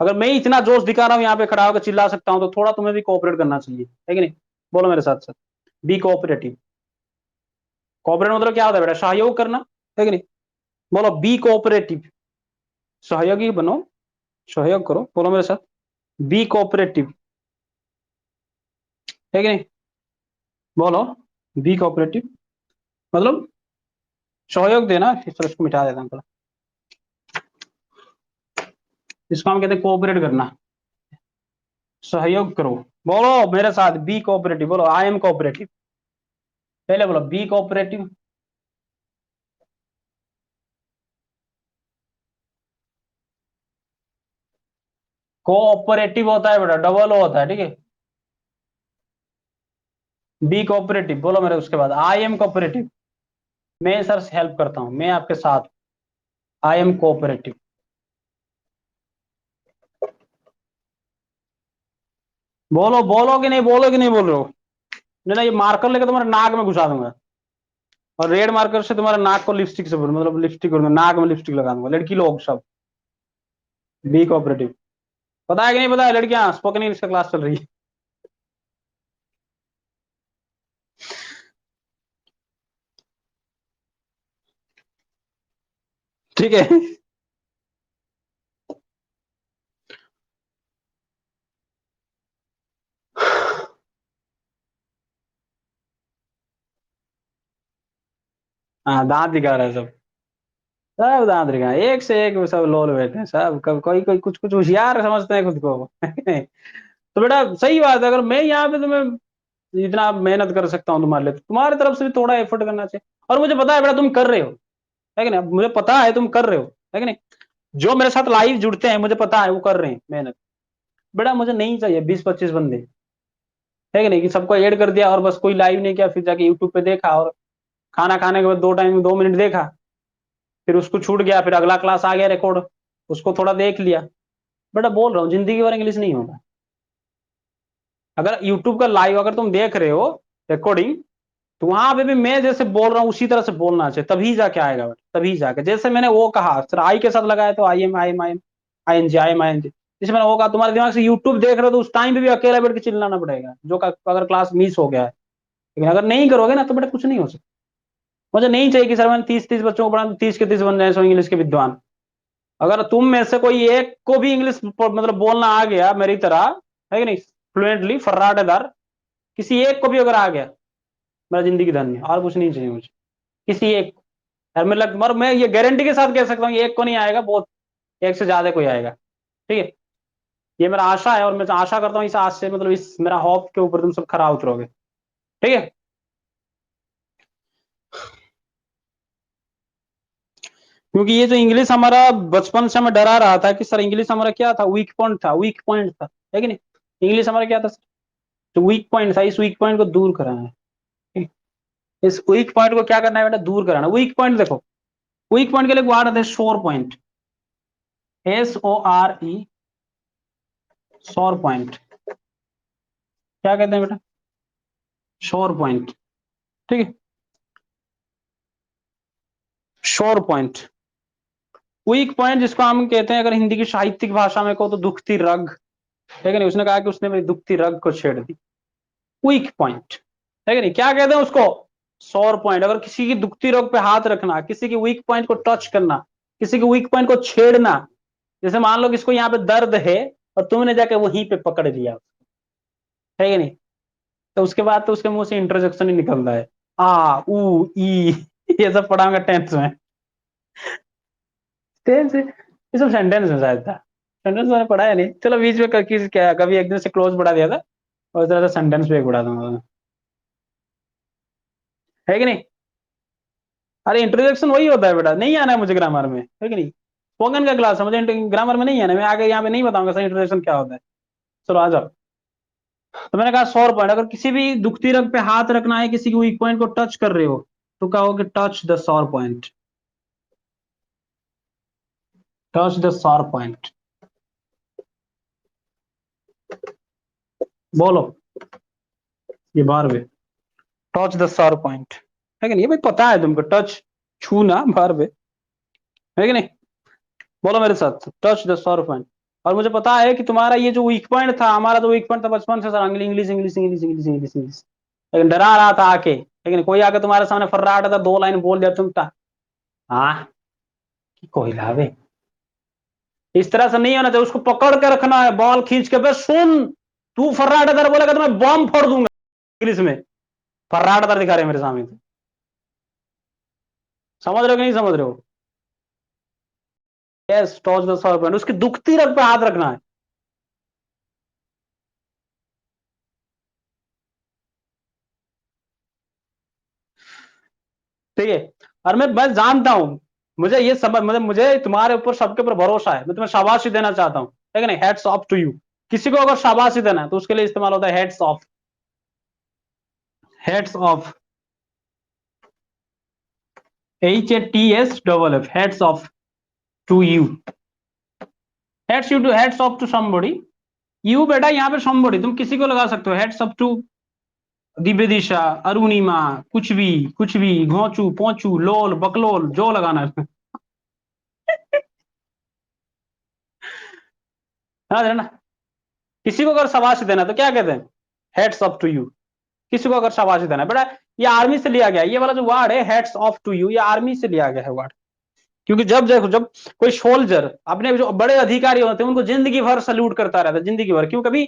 अगर मैं इतना जोश दिखा रहा हूँ यहाँ पे खड़ा होकर चिल्ला सकता हूँ तो थोड़ा तुम्हें भी कोऑपरेट करना चाहिए, है कि नहीं? बोलो मेरे साथ साथ, बी कोऑपरेटिव। कोऑपरेट मतलब क्या होता है बेटा? सहयोग करना, है कि नहीं? बोलो बी कोऑपरेटिव, सहयोगी बनो, सहयोग करो, बोलो मेरे साथ, बी कोऑपरेटिव, है कि नहीं? बोलो बी कोऑपरेटिव मतलब सहयोग देना, इस तरह इसको मिटा देता हूँ थोड़ा, इसको हम कहते हैं कोऑपरेट करना, सहयोग करो। बोलो मेरे साथ बी कोऑपरेटिव, बोलो आई एम कोऑपरेटिव, पहले बोलो बी कोऑपरेटिव। कोऑपरेटिव होता है बेटा, डबल ओ होता है, ठीक है? बी कोऑपरेटिव बोलो मेरे, उसके बाद आई एम कोऑपरेटिव, मैं सर हेल्प करता हूं, मैं आपके साथ, आई एम कोऑपरेटिव। बोलो बोलो कि नहीं, बोलो कि नहीं बोल रहे हो? नहीं ना, ये मार्कर लेकर तुम्हारे नाक में घुसा दूंगा, और रेड मार्कर से तुम्हारे नाक को लिपस्टिक से मतलब लिपस्टिक करूंगा, नाक में लिपस्टिक लगा दूंगा, लड़की लोग सब। बी कोऑपरेटिव, पता है कि नहीं पता है? लड़कियां स्पोकन इंग्लिश का क्लास चल रही है। ठीक है। हाँ, दांत दिखा रहा है सब। सब दांत दिखा रहे हैं, एक से एक सब लोल बैठे हैं सब, कोई कोई कुछ कुछ होशियार समझते हैं खुद को। तो बेटा सही बात है, अगर मैं यहाँ पे तुम्हें इतना मेहनत कर सकता हूँ तुम्हारे लिए, तो तुम्हारी तरफ से भी थोड़ा एफर्ट करना चाहिए। और मुझे पता है बेटा तुम कर रहे हो, है कि नहीं, मुझे पता है तुम कर रहे हो, है कि नहीं। जो मेरे साथ लाइव जुड़ते हैं मुझे पता है वो कर रहे हैं मेहनत। बेटा मुझे नहीं चाहिए 20-25 बंदे, है कि नहीं, कि सबको ऐड कर दिया और बस कोई लाइव नहीं किया, फिर जाके यूट्यूब पे देखा और खाना खाने के बाद 2 मिनट देखा, फिर उसको छूट गया, फिर अगला क्लास आ गया रिकॉर्ड, उसको थोड़ा देख लिया। बेटा बोल रहा हूँ जिंदगी भर इंग्लिश नहीं होगा। अगर यूट्यूब का लाइव अगर तुम देख रहे हो रिकॉर्डिंग, तो वहां पे भी मैं जैसे बोल रहा हूँ उसी तरह से बोलना चाहिए, तभी जाके आएगा बेटा, तभी जाके। जैसे मैंने वो कहा सर आई के साथ लगाया तो I M I N G, जैसे मैंने वो कहा तुम्हारे दिमाग से यूट्यूब देख रहे हो तो उस टाइम पे भी अकेला बैठ के चिल्लाना पड़ेगा, जो अगर क्लास मिस हो गया है। लेकिन अगर नहीं करोगे ना तो बेटा कुछ नहीं हो सकता। मुझे नहीं चाहिए कि सर मैंने 30-30 बच्चों को पढ़ा 30 के 30 बन जाए सो इंग्लिश के विद्वान। अगर तुम में से कोई एक को भी इंग्लिश मतलब बोलना आ गया मेरी तरह, है कि नहीं, फ्लुएंटली फर्राटेदार, किसी एक को भी अगर आ गया, मेरा जिंदगी धन्य, और कुछ नहीं चाहिए मुझे। किसी एक, यार मैं और मैं ये गारंटी के साथ कह सकता हूँ एक को नहीं आएगा, बहुत एक से ज्यादा कोई आएगा। ठीक है, ये मेरा आशा है और मैं आशा करता हूँ इस आज से मतलब इस मेरा होप के ऊपर तुम सब खरा उतरोगे। ठीक है, क्योंकि ये जो इंग्लिश हमारा बचपन से हमें डरा रहा था कि सर इंग्लिश हमारा क्या था, वीक पॉइंट था, वीक पॉइंट था, है कि नहीं। इंग्लिश हमारा क्या था सर, जो वीक पॉइंट था, इस वीक पॉइंट को दूर कराना है। ठीक है? इस वीक पॉइंट को क्या करना है बेटा, दूर कराना। वीक पॉइंट देखो, वीक पॉइंट के लिए वर्ड आते हैं शोर पॉइंट, SORE, शोर पॉइंट। क्या कहते हैं बेटा, शोर पॉइंट। ठीक है, शोर पॉइंट, वीक पॉइंट जिसको हम कहते हैं, अगर हिंदी की साहित्यिक भाषा में कहो तो दुखती रग, है कि नहीं। उसने कहा कि उसने मेरी दुखती रग को छेड़ दी, वीक पॉइंट, है कि नहीं। क्या कहते हैं उसको, सौर पॉइंट। अगर किसी की दुखती रग पे हाथ रखना, किसी की वीक पॉइंट को टच करना, किसी की वीक पॉइंट को छेड़ना, जैसे मान लो किसको यहाँ पे दर्द है और तुमने जाके वहीं पे पकड़ लिया, है कि नहीं, तो उसके बाद तो उसके मुंह से इंटरजेक्शन ही निकलता है, आ ऊ ई। ये सब पढ़ाऊंगा 10th में। 10th से ये सब सेंटेंस में शायद था, सेंटेंस मैंने पढ़ाया नहीं, चलो बीच में क्या कभी एक दिन से क्लोज पढ़ा दिया था, और इस तरह से सेंटेंस पे पढ़ा दूंगा, है कि नहीं। अरे इंट्रोडक्शन वही होता है बेटा, नहीं आना है मुझे ग्रामर में, है कि नहीं। स्पोकन का क्लास है, मुझे ग्रामर में नहीं आना है, मैं आगे यहाँ पे नहीं बताऊंगा सर इंट्रोडक्शन क्या होता है। चलो आ जाओ। तो मैंने कहा 100 पॉइंट, अगर किसी भी दुखती रग पे हाथ रखना है, किसी की वीक पॉइंट को टच कर रहे हो, तो कहोगे touch the sore point, touch the sore point. बोलो ये बार में, टच द सॉर पॉइंट, है कि नहीं। ये भाई पता है तुमको, टच छूना बार में, है कि नहीं। बोलो मेरे साथ, टच द सॉर पॉइंट। और मुझे पता है कि तुम्हारा ये जो वीक पॉइंट था, हमारा जो वीक पॉइंट था बचपन से, sir English English English English English English, लेकिन डरा रहा था आके, लेकिन कोई आके तुम्हारे सामने फर्राटा था, 2 लाइन बोल दिया तुम था, हाँ कोई लावे। इस तरह से नहीं होना चाहिए, उसको पकड़ के रखना है, बॉल खींच के, बस सुन, तू फर्राटा दर बोलेगा तो मैं बॉम्ब फोड़ दूंगा इंग्लिश में। फर्राटा दर दिखा रहे हैं मेरे सामने तो। समझ रहे हो कि नहीं समझ रहे हो। Yes, touch the sore point, उसकी दुखती रग पे हाथ रखना है। ठीक है, और मैं बस जानता हूं, मुझे ये समझ, मुझे तुम्हारे ऊपर सबके ऊपर भरोसा है, मैं तुम्हें शाबाशी देना चाहता हूं, ठीक है नहीं, हेड्स ऑफ टू यू। किसी को अगर शाबाशी देना है तो उसके लिए इस्तेमाल होता है hats off, hats off, HATS hats off to you, hats you to, hats off to somebody. You बेटा यहाँ पे समबडी तुम किसी को लगा सकते हो, हेड्स ऑफ टू दिव्य दिशा, अरुणिमा, कुछ भी घोंचू पोंचू लोल बकलोल जो लगाना है। है ना। किसी को अगर शाबाशी देना है तो क्या कहते हैं, हेड्स ऑफ टू यू। किसी को अगर शाबाशी देना है बेटा, ये आर्मी से लिया गया, ये वाला जो वर्ड है हेड्स ऑफ टू यू, ये आर्मी से लिया गया है वर्ड, क्योंकि जब देखो, जब कोई सोल्जर अपने जो बड़े अधिकारी होते हैं उनको जिंदगी भर सल्यूट करता रहता है, जिंदगी भर। क्यों? कभी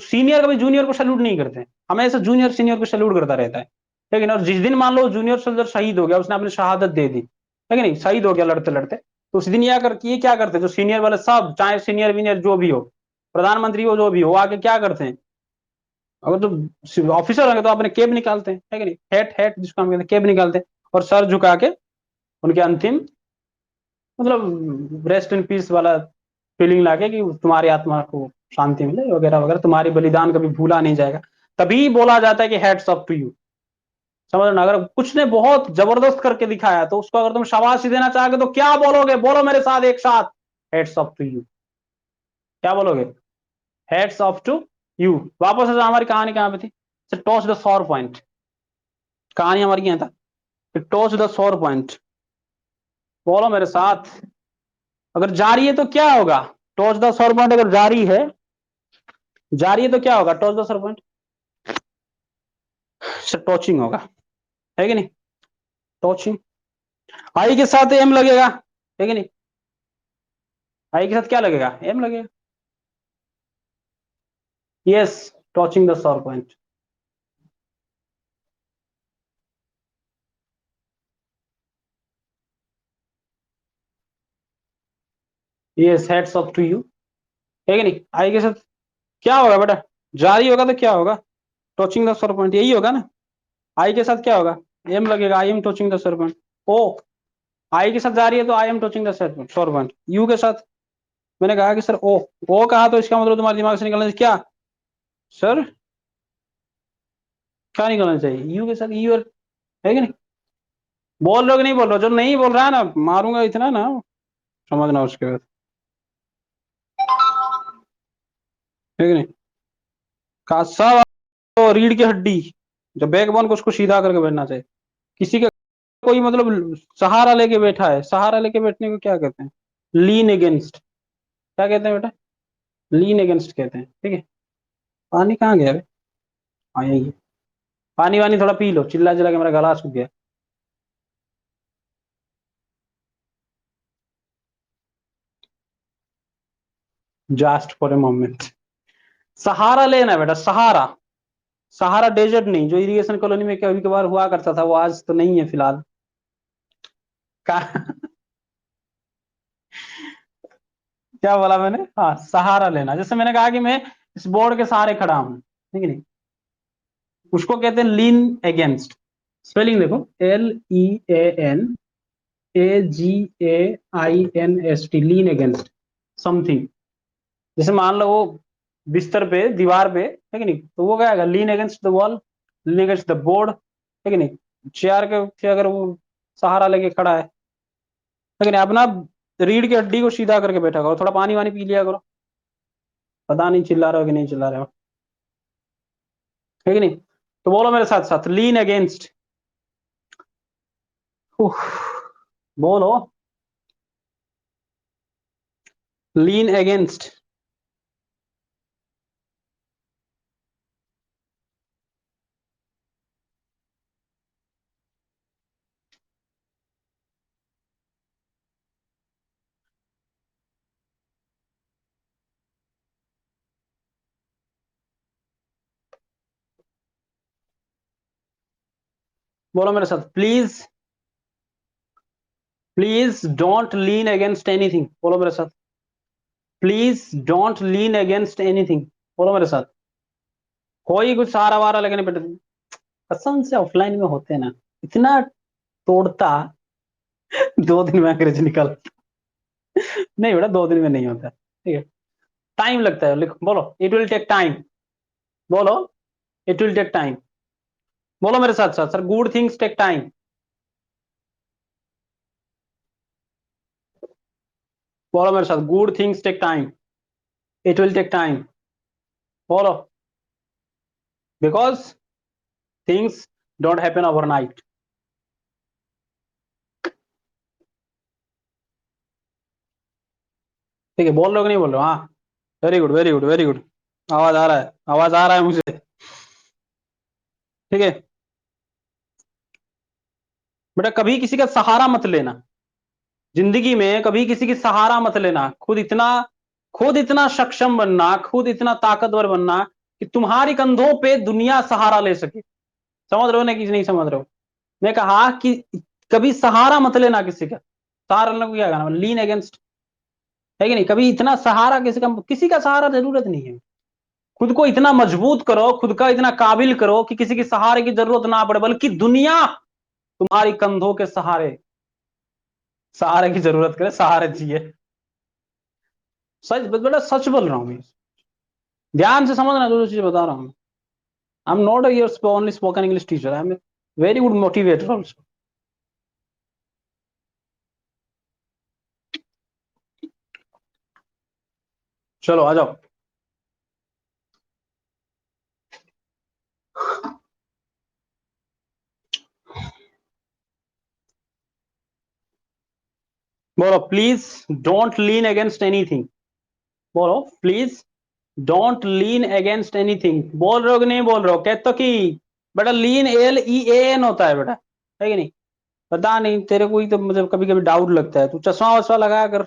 सीनियर कभी जूनियर को सल्यूट नहीं करते, हमेशा जूनियर सीनियर को सल्यूट करता रहता है। लेकिन और जिस दिन मान लो जूनियर सोल्जर शहीद हो गया, उसने अपनी शहादत दे दी, है कि नहीं, शहीद हो गया लड़ते लड़ते, तो उस दिन ये क्या करते हैं, जो सीनियर वाले सब, चाहे सीनियर वीनियर जो भी हो, प्रधानमंत्री हो जो भी हो, आके क्या करते हैं, अगर तो ऑफिसर होंगे तो अपने केब निकालते हैं, है कि नहीं, हेट हेट जिसको हम कहते हैं, केब निकालते हैं और सर झुका के उनके अंतिम, मतलब रेस्ट इन पीस वाला फीलिंग लाके कि तुम्हारी आत्मा को शांति मिले वगैरह वगैरह, तुम्हारी बलिदान कभी भूला नहीं जाएगा। तभी बोला जाता है कि हैट्स ऑफ टू यू। समझ ना, अगर कुछ ने बहुत जबरदस्त करके दिखाया तो उसको अगर तुम शाबाशी देना चाहोगे तो क्या बोलोगे? बोलो मेरे साथ एक साथ, हेड्स ऑफ टू यू। क्या बोलोगे? Hats off to you. वापस से हमारी कहानी कहां पे थी? Touch the sore point. कहानी हमारी क्या था? Touch the sore point. बोलो मेरे साथ। अगर जारी है तो क्या होगा? टॉस द सोर पॉइंट अगर जारी है, जारी है तो क्या होगा? टॉस द सोर पॉइंट से टॉचिंग होगा, है कि नहीं? टॉचिंग। आई के साथ एम लगेगा, है कि नहीं? आई के साथ क्या लगेगा? एम लगेगा। Yes, touching the sore point. Yes, hats off to you, है कि नहीं? आई के साथ क्या होगा बेटा? जारी होगा तो क्या होगा? टचिंग द सर पॉइंट, यही होगा ना। आई के साथ क्या होगा? एम लगेगा, I am touching the sore point. Oh, I के साथ जारी है तो I am touching the sore point. You के साथ मैंने कहा कि सर ओ कहा तो इसका मतलब तुम्हारे दिमाग से निकलना चाहिए क्या सर? क्या निकलना चाहिए? यू के साथ यू, है कि नहीं? बोल रहे हो कि नहीं बोल रहे हो? जो नहीं बोल रहा है ना, मारूंगा इतना ना, समझना उसके बाद, है कि नहीं? का सब रीढ़ की हड्डी, जो बैकबोन को, उसको सीधा करके बैठना चाहिए। किसी का कोई मतलब सहारा लेके बैठा है, सहारा लेके बैठने को क्या कहते हैं? लीन अगेंस्ट। क्या कहते हैं बेटा? लीन अगेंस्ट कहते हैं, ठीक है। पानी कहाँ गया? हाँ यही है। पानी वानी थोड़ा पी लो, चिल्ला चिल्ला के मेरा गला सूख गया। Just for a moment. सहारा लेना बेटा, सहारा। सहारा डेजर्ट नहीं, जो इरिगेशन कॉलोनी में कभी कभार हुआ करता था, वो आज तो नहीं है फिलहाल। का क्या बोला मैंने? हाँ, सहारा लेना। जैसे मैंने कहा कि मैं इस बोर्ड के सहारे खड़ा हूं, ठीक है नहीं, उसको कहते हैं लीन अगेंस्ट। स्पेलिंग देखो, LEANAGAINST, लीन अगेंस्ट समथिंग। जैसे मान लो वो बिस्तर पे, दीवार पे, है कि नहीं, तो वो क्या आएगा? Lean against the wall, lean against the board, है कि नहीं? चेयर के अगर वो सहारा लेके खड़ा है, लेकिन अपना रीढ़ की हड्डी को सीधा करके बैठा करो, थोड़ा पानी वानी पी लिया करो। पता नहीं चिल्ला रहे हो कि नहीं चिल्ला रहे हो, है कि नहीं? तो बोलो मेरे साथ साथ, लीन अगेंस्ट। बोलो, लीन अगेंस्ट। बोलो मेरे साथ, please, please don't lean against anything. बोलो मेरे साथ, please don't lean against anything. बोलो मेरे साथ। कोई कुछ सहारा वारा लगने बेटे, कसम से ऑफलाइन में होते ना, इतना तोड़ता। 2 दिन में अंग्रेजी निकल। नहीं बेटा, 2 दिन में नहीं होता, ठीक है, टाइम लगता है। लिखो, बोलो, इट विल टेक टाइम। बोलो, इट विल टेक टाइम। बोलो मेरे साथ साथ, sir, good things take time. बोलो मेरे साथ, good things take time, it will take time. बोलो, because things don't happen overnight. ठीक है, बोल रहे हो कि नहीं बोल रहे हो? हाँ, very good very good very good. आवाज आ रहा है, आवाज आ रहा है मुझे, ठीक है। बेटा कभी किसी का सहारा मत लेना, जिंदगी में कभी किसी की सहारा मत लेना, खुद इतना सक्षम बनना, खुद इतना ताकतवर बनना कि तुम्हारी कंधों पे दुनिया सहारा ले सके। समझ रहे हो ना कि नहीं समझ रहे हो? मैं कहा कि कभी सहारा मत लेना किसी का। सहारा लेने को क्या करना, लीन अगेंस्ट, है कि नहीं? कभी इतना सहारा किसी का सहारा जरूरत नहीं है। खुद को इतना मजबूत करो, खुद का इतना काबिल करो कि किसी के सहारे की जरूरत ना पड़े, बल्कि दुनिया तुम्हारी कंधों के सहारे सहारे की जरूरत करे, सहारे चाहिए। सच बेटा, सच बोल रहा हूं मैं। ध्यान से समझना जो चीज बता रहा हूं। I am not your only spoken English teacher, I am very good motivator also. चलो आ जाओ। बोलो please don't lean against anything. बोलो please don't lean against anything. बोल रहे हो कि नहीं बोल रहे हो? कहते तो कि बेटा लीन LEAN होता है बेटा, है कि नहीं? पता नहीं तेरे को ही तो मतलब कभी कभी डाउट लगता है। तू चश्मा वश्मा लगा कर,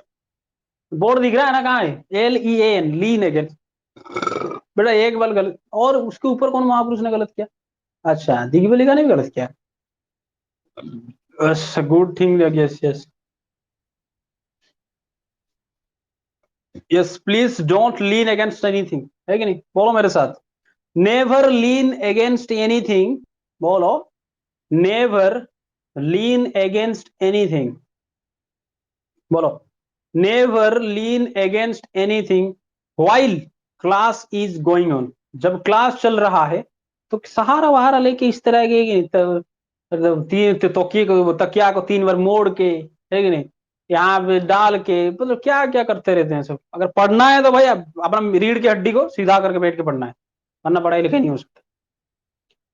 बोर्ड दिख रहा है ना, कहाँ है LEAN, लीन अगेंस्ट। बेटा एक बार गलत, और उसके ऊपर कौन महापुरुष ने गलत किया? अच्छा, दिग्बली का नहीं गलत किया? Good thing, yes yes. Yes please don't lean against anything, है कि नहीं? बोलो मेरे साथ, नेवर लीन अगेंस्ट एनीथिंग। बोलो, नेवर लीन अगेंस्ट एनीथिंग। बोलो, never lean against anything while class is going on. जब क्लास चल रहा है तो सहारा वहारा लेके इस तरह के तीन तकिए को, तकिया को 3 बार मोड़ के, है कि नहीं, यहाँ पे डाल के, मतलब क्या क्या करते रहते हैं सब। अगर पढ़ना है तो भाई अपना रीढ़ की हड्डी को सीधा करके बैठ के पढ़ना है, वरना पढ़ाई लिखाई नहीं हो सकता।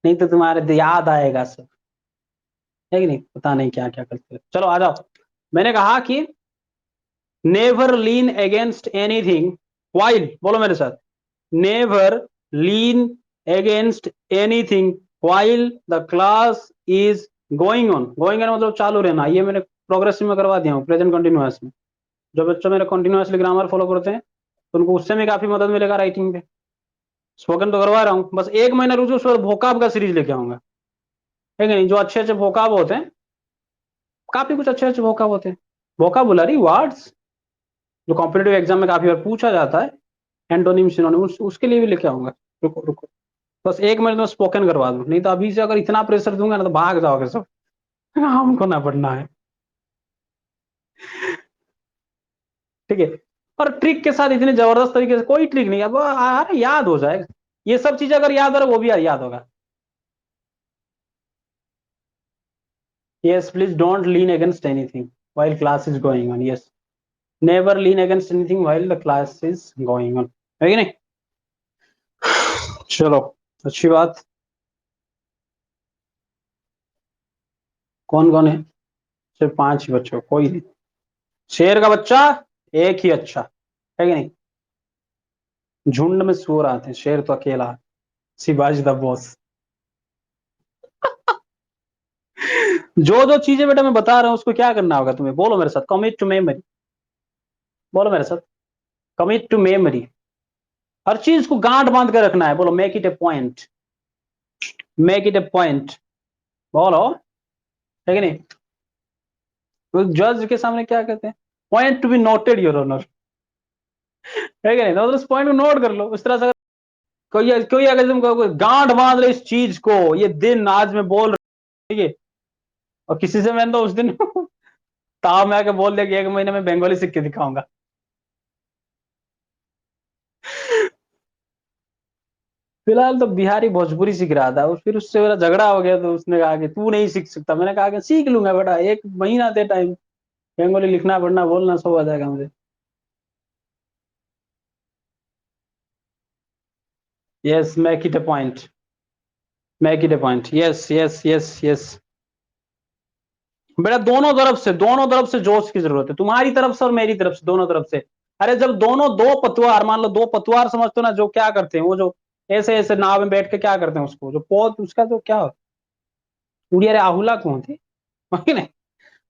नहीं तो तुम्हारे याद आएगा सब, है कि नहीं? पता नहीं क्या क्या करते हैं। चलो आ जाओ। मैंने कहा कि नेवर लीन अगेंस्ट एनीथिंग वाइल, बोलो मेरे साथ, never lean against anything while the class is going on. Going on मतलब चालू रहना। ये मैंने प्रोग्रेसिव में करवा दिया हूँ, प्रेजेंट कंटिन्यूअस में। जो बच्चों मेरे कंटिन्यूअसली ग्रामर फॉलो करते हैं तो उनको उससे भी काफी मदद मिलेगा राइटिंग पे। स्पोकन तो करवा रहा हूँ, बस 1 महीना रुको, उसके बाद भोकाब का सीरीज लेके आऊंगा, है कि नहीं? जो अच्छे अच्छे भोकाब होते हैं, काफी कुछ अच्छे अच्छे भोकाब होते हैं, वोकाबुलरी वर्ड्स, जो कॉम्पिटेटिव एग्जाम में काफी बार पूछा जाता है, एंटोनिम सिनोनिम, उसके लिए भी लेके आऊंगा। रुको रुको, बस 1 महीने में स्पोकन करवा दूं, नहीं तो अभी से अगर इतना प्रेशर दूंगा ना तो भाग जाओगे सब। हमको ना पढ़ना है, ठीक है? और ट्रिक के साथ, इतनी जबरदस्त तरीके से, कोई ट्रिक नहीं, अब अरे याद हो जाएगा। ये सब चीजें अगर याद हो रहा वो भी याद होगा। Yes please don't lean against anything while class is going on. Yes, never lean against anything while the class is going on, है कि नहीं? चलो, अच्छी बात। कौन कौन है? सिर्फ 5 ही बच्चों, कोई नहीं। शेर का बच्चा एक ही अच्छा, है कि नहीं? झुंड में सुअर आते हैं, शेर तो अकेला, शिवाजी द बॉस। जो जो चीजें बेटा मैं बता रहा हूँ उसको क्या करना होगा तुम्हें? बोलो मेरे साथ, कमिट टू मेमोरी। बोलो मेरे साथ, कमिट टू मेमोरी। हर चीज को गांठ बांध कर रखना है। बोलो, make it a point, make it a point. बोलो, है कि नहीं? तो जज के सामने क्या कहते हैं? Point to be noted your honour, है कि नहीं? तो उस पॉइंट को नोट कर लो। उस तरह से कोई कोई अगर तुम कहोगे गांठ बांध लो इस चीज को, ये दिन आज मैं बोल रहा हूँ, और किसी से मैंने तो उस दिन ताव में आके बोल दिया कि 1 महीने में बंगाली सिक्के दिखाऊंगा। फिलहाल तो बिहारी भोजपुरी सीख रहा था, और फिर उससे मेरा झगड़ा हो गया, तो उसने कहा कि तू नहीं सीख सकता। मैंने कहा कि सीख लूंगा बेटा, 1 महीना दे टाइम, बंगाली लिखना पढ़ना बोलना सब आ जाएगा मुझे। Yes, make it a point, make it a point, yes yes yes yes. बेटा दोनों तरफ से जोश की जरूरत है, तुम्हारी तरफ से और मेरी तरफ से, दोनों तरफ से। अरे जब दोनों, दो पतवार, मान लो 2 पतवार समझते हो ना, जो क्या करते हैं, वो जो ऐसे ऐसे नाव में बैठ के क्या करते हैं, उसको जो पोत, उसका जो क्या, उड़िया रे आहुला कौन थे, है कि नहीं?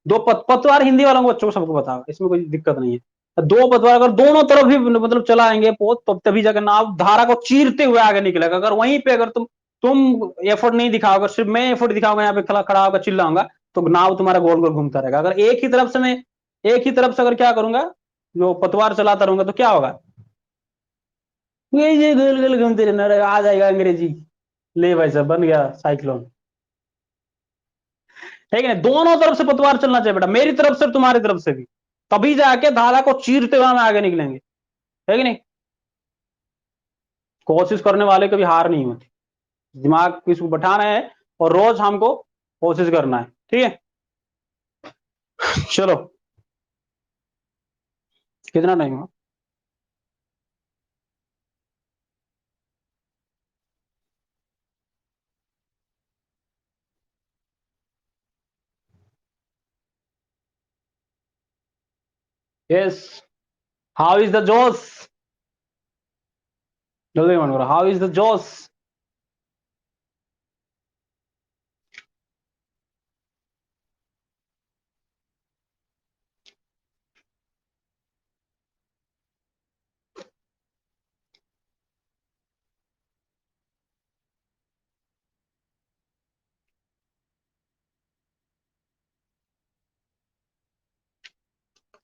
दो पतवार हिंदी वालों को बच्चों को सबको पता होगा, इसमें कोई दिक्कत नहीं है। दो पतवार अगर दोनों तरफ भी मतलब चलाएंगे पोत, तो तभी जाकर नाव धारा को चीरते हुए आगे निकलेगा। अगर वहीं पे अगर तुम एफर्ट नहीं दिखाओगे, सिर्फ मैं एफर्ट दिखाऊंगा, यहाँ पे खड़ा खड़ा होकर चिल्लाऊंगा, तो नाव तुम्हारा गोल गोल घूमता रहेगा। अगर एक ही तरफ से मैं, एक ही तरफ से अगर क्या करूंगा, जो पतवार चलाता रहूंगा, तो क्या होगा, ये गोल गोल घूमते रहना, आ जाएगा अंग्रेजी। ले भाई साहब, बन गया साइक्लोन। ठीक है ना, दोनों तरफ से पतवार चलना चाहिए बेटा, मेरी तरफ से तुम्हारी तरफ से भी, तभी जाके धारा को चीरते हुए हम आगे निकलेंगे। है कि नहीं। कोशिश करने वाले कभी हार नहीं होती। दिमाग किसको बैठाना है, और रोज हमको कोशिश करना है। ठीक है। चलो, कितना टाइम हुआ। यस। हाउ इज द जोश। जल्दी मन करो, हाउ इज द जोश।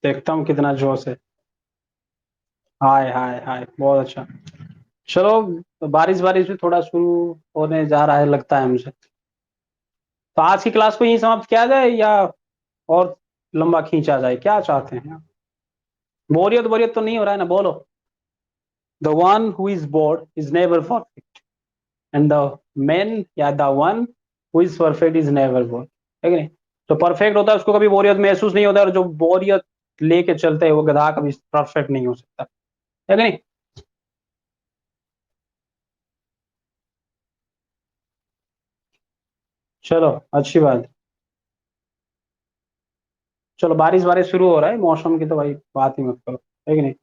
देखता हूँ कितना जोश है। हाय हाय हाय, बहुत अच्छा। चलो, तो बारिश बारिश भी थोड़ा शुरू होने जा रहा है लगता है मुझे। तो आज की क्लास को यहीं समाप्त किया जाए, या और लंबा खींचा जाए, क्या चाहते हैं। बोरियत बोरियत तो नहीं हो रहा है ना, बोलो। The one who is bored is never perfect, and the man या the one who is perfect is never bored. है कि नहीं। जो परफेक्ट होता है उसको कभी बोरियत महसूस नहीं होता, और जो बोरियत लेके चलते हैं वो गधा कभी परफेक्ट नहीं हो सकता। है कि नहीं। चलो, अच्छी बात। चलो, बारिश बारिश शुरू हो रहा है, मौसम की तो भाई बात ही मत करो। है कि नहीं।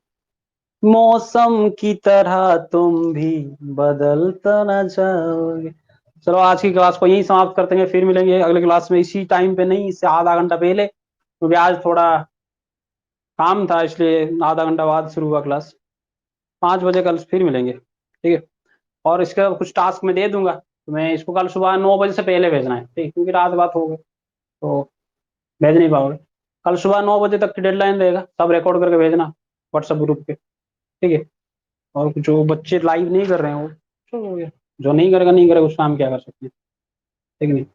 मौसम की तरह तुम भी बदलता ना जाओगे। चलो, आज की क्लास को यहीं समाप्त करते हैं, फिर मिलेंगे अगले क्लास में इसी टाइम पे, नहीं इससे आधा घंटा पहले, क्योंकि आज थोड़ा काम था, इसलिए आधा घंटा बाद शुरू हुआ क्लास। 5 बजे कल फिर मिलेंगे, ठीक है। और इसका कुछ टास्क मैं दे दूंगा, तो मैं इसको कल सुबह 9 बजे से पहले भेजना है, ठीक, क्योंकि रात बात हो गई तो भेज नहीं पाओगे। कल सुबह 9 बजे तक की डेडलाइन रहेगा, सब रिकॉर्ड करके भेजना व्हाट्सएप ग्रुप पे, ठीक है। और जो बच्चे लाइव नहीं कर रहे हैं वो चलो हो गया, जो नहीं करेगा नहीं करेगा, उसका हम क्या कर सकते हैं। ठीक नहीं।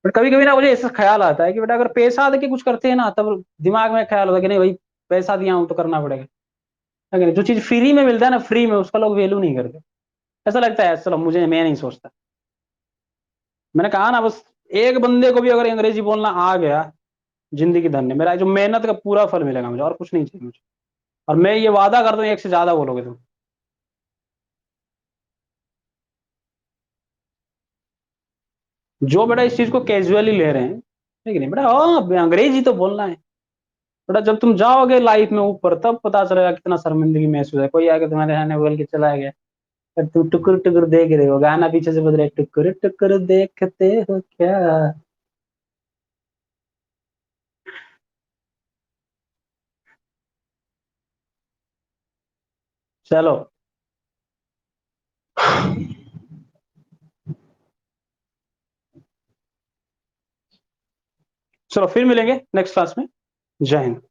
बट कभी कभी ना मुझे ऐसा ख्याल आता है कि बेटा अगर पैसा दे के कुछ करते हैं ना, तब दिमाग में ख्याल होता है कि नहीं भाई, पैसा दिया हूं तो करना पड़ेगा। है कि नहीं? जो चीज फ्री में मिलता है ना, फ्री में उसका लोग वैल्यू नहीं करते। ऐसा लगता है, चलो मुझे, मैं नहीं सोचता। मैंने कहा ना, बस एक बंदे को भी अगर अंग्रेजी बोलना आ गया, जिंदगी धन्य, मेरा जो मेहनत का पूरा फल मिलेगा मुझे, और कुछ नहीं चाहिए मुझे। और मैं ये वादा करता हूँ, एक से ज्यादा बोलोगे तुम। जो बेटा इस चीज को कैजुअली ले रहे हैं, ठीक नहीं बेटा, हाँ अंग्रेजी तो बोलना है। बेटा जब तुम जाओगे लाइफ में ऊपर, तब पता चलेगा कितना शर्मिंदगी महसूस है। कोई आके तुम्हारे यहाँ बोल के चला गया, पर तुम टुकुर टुकुर देख रहे हो, गाना पीछे से बज रहा है, टुकुर टुकुर देखते हो क्या। चलो। चलो, फिर मिलेंगे नेक्स्ट क्लास में। जय हिंद।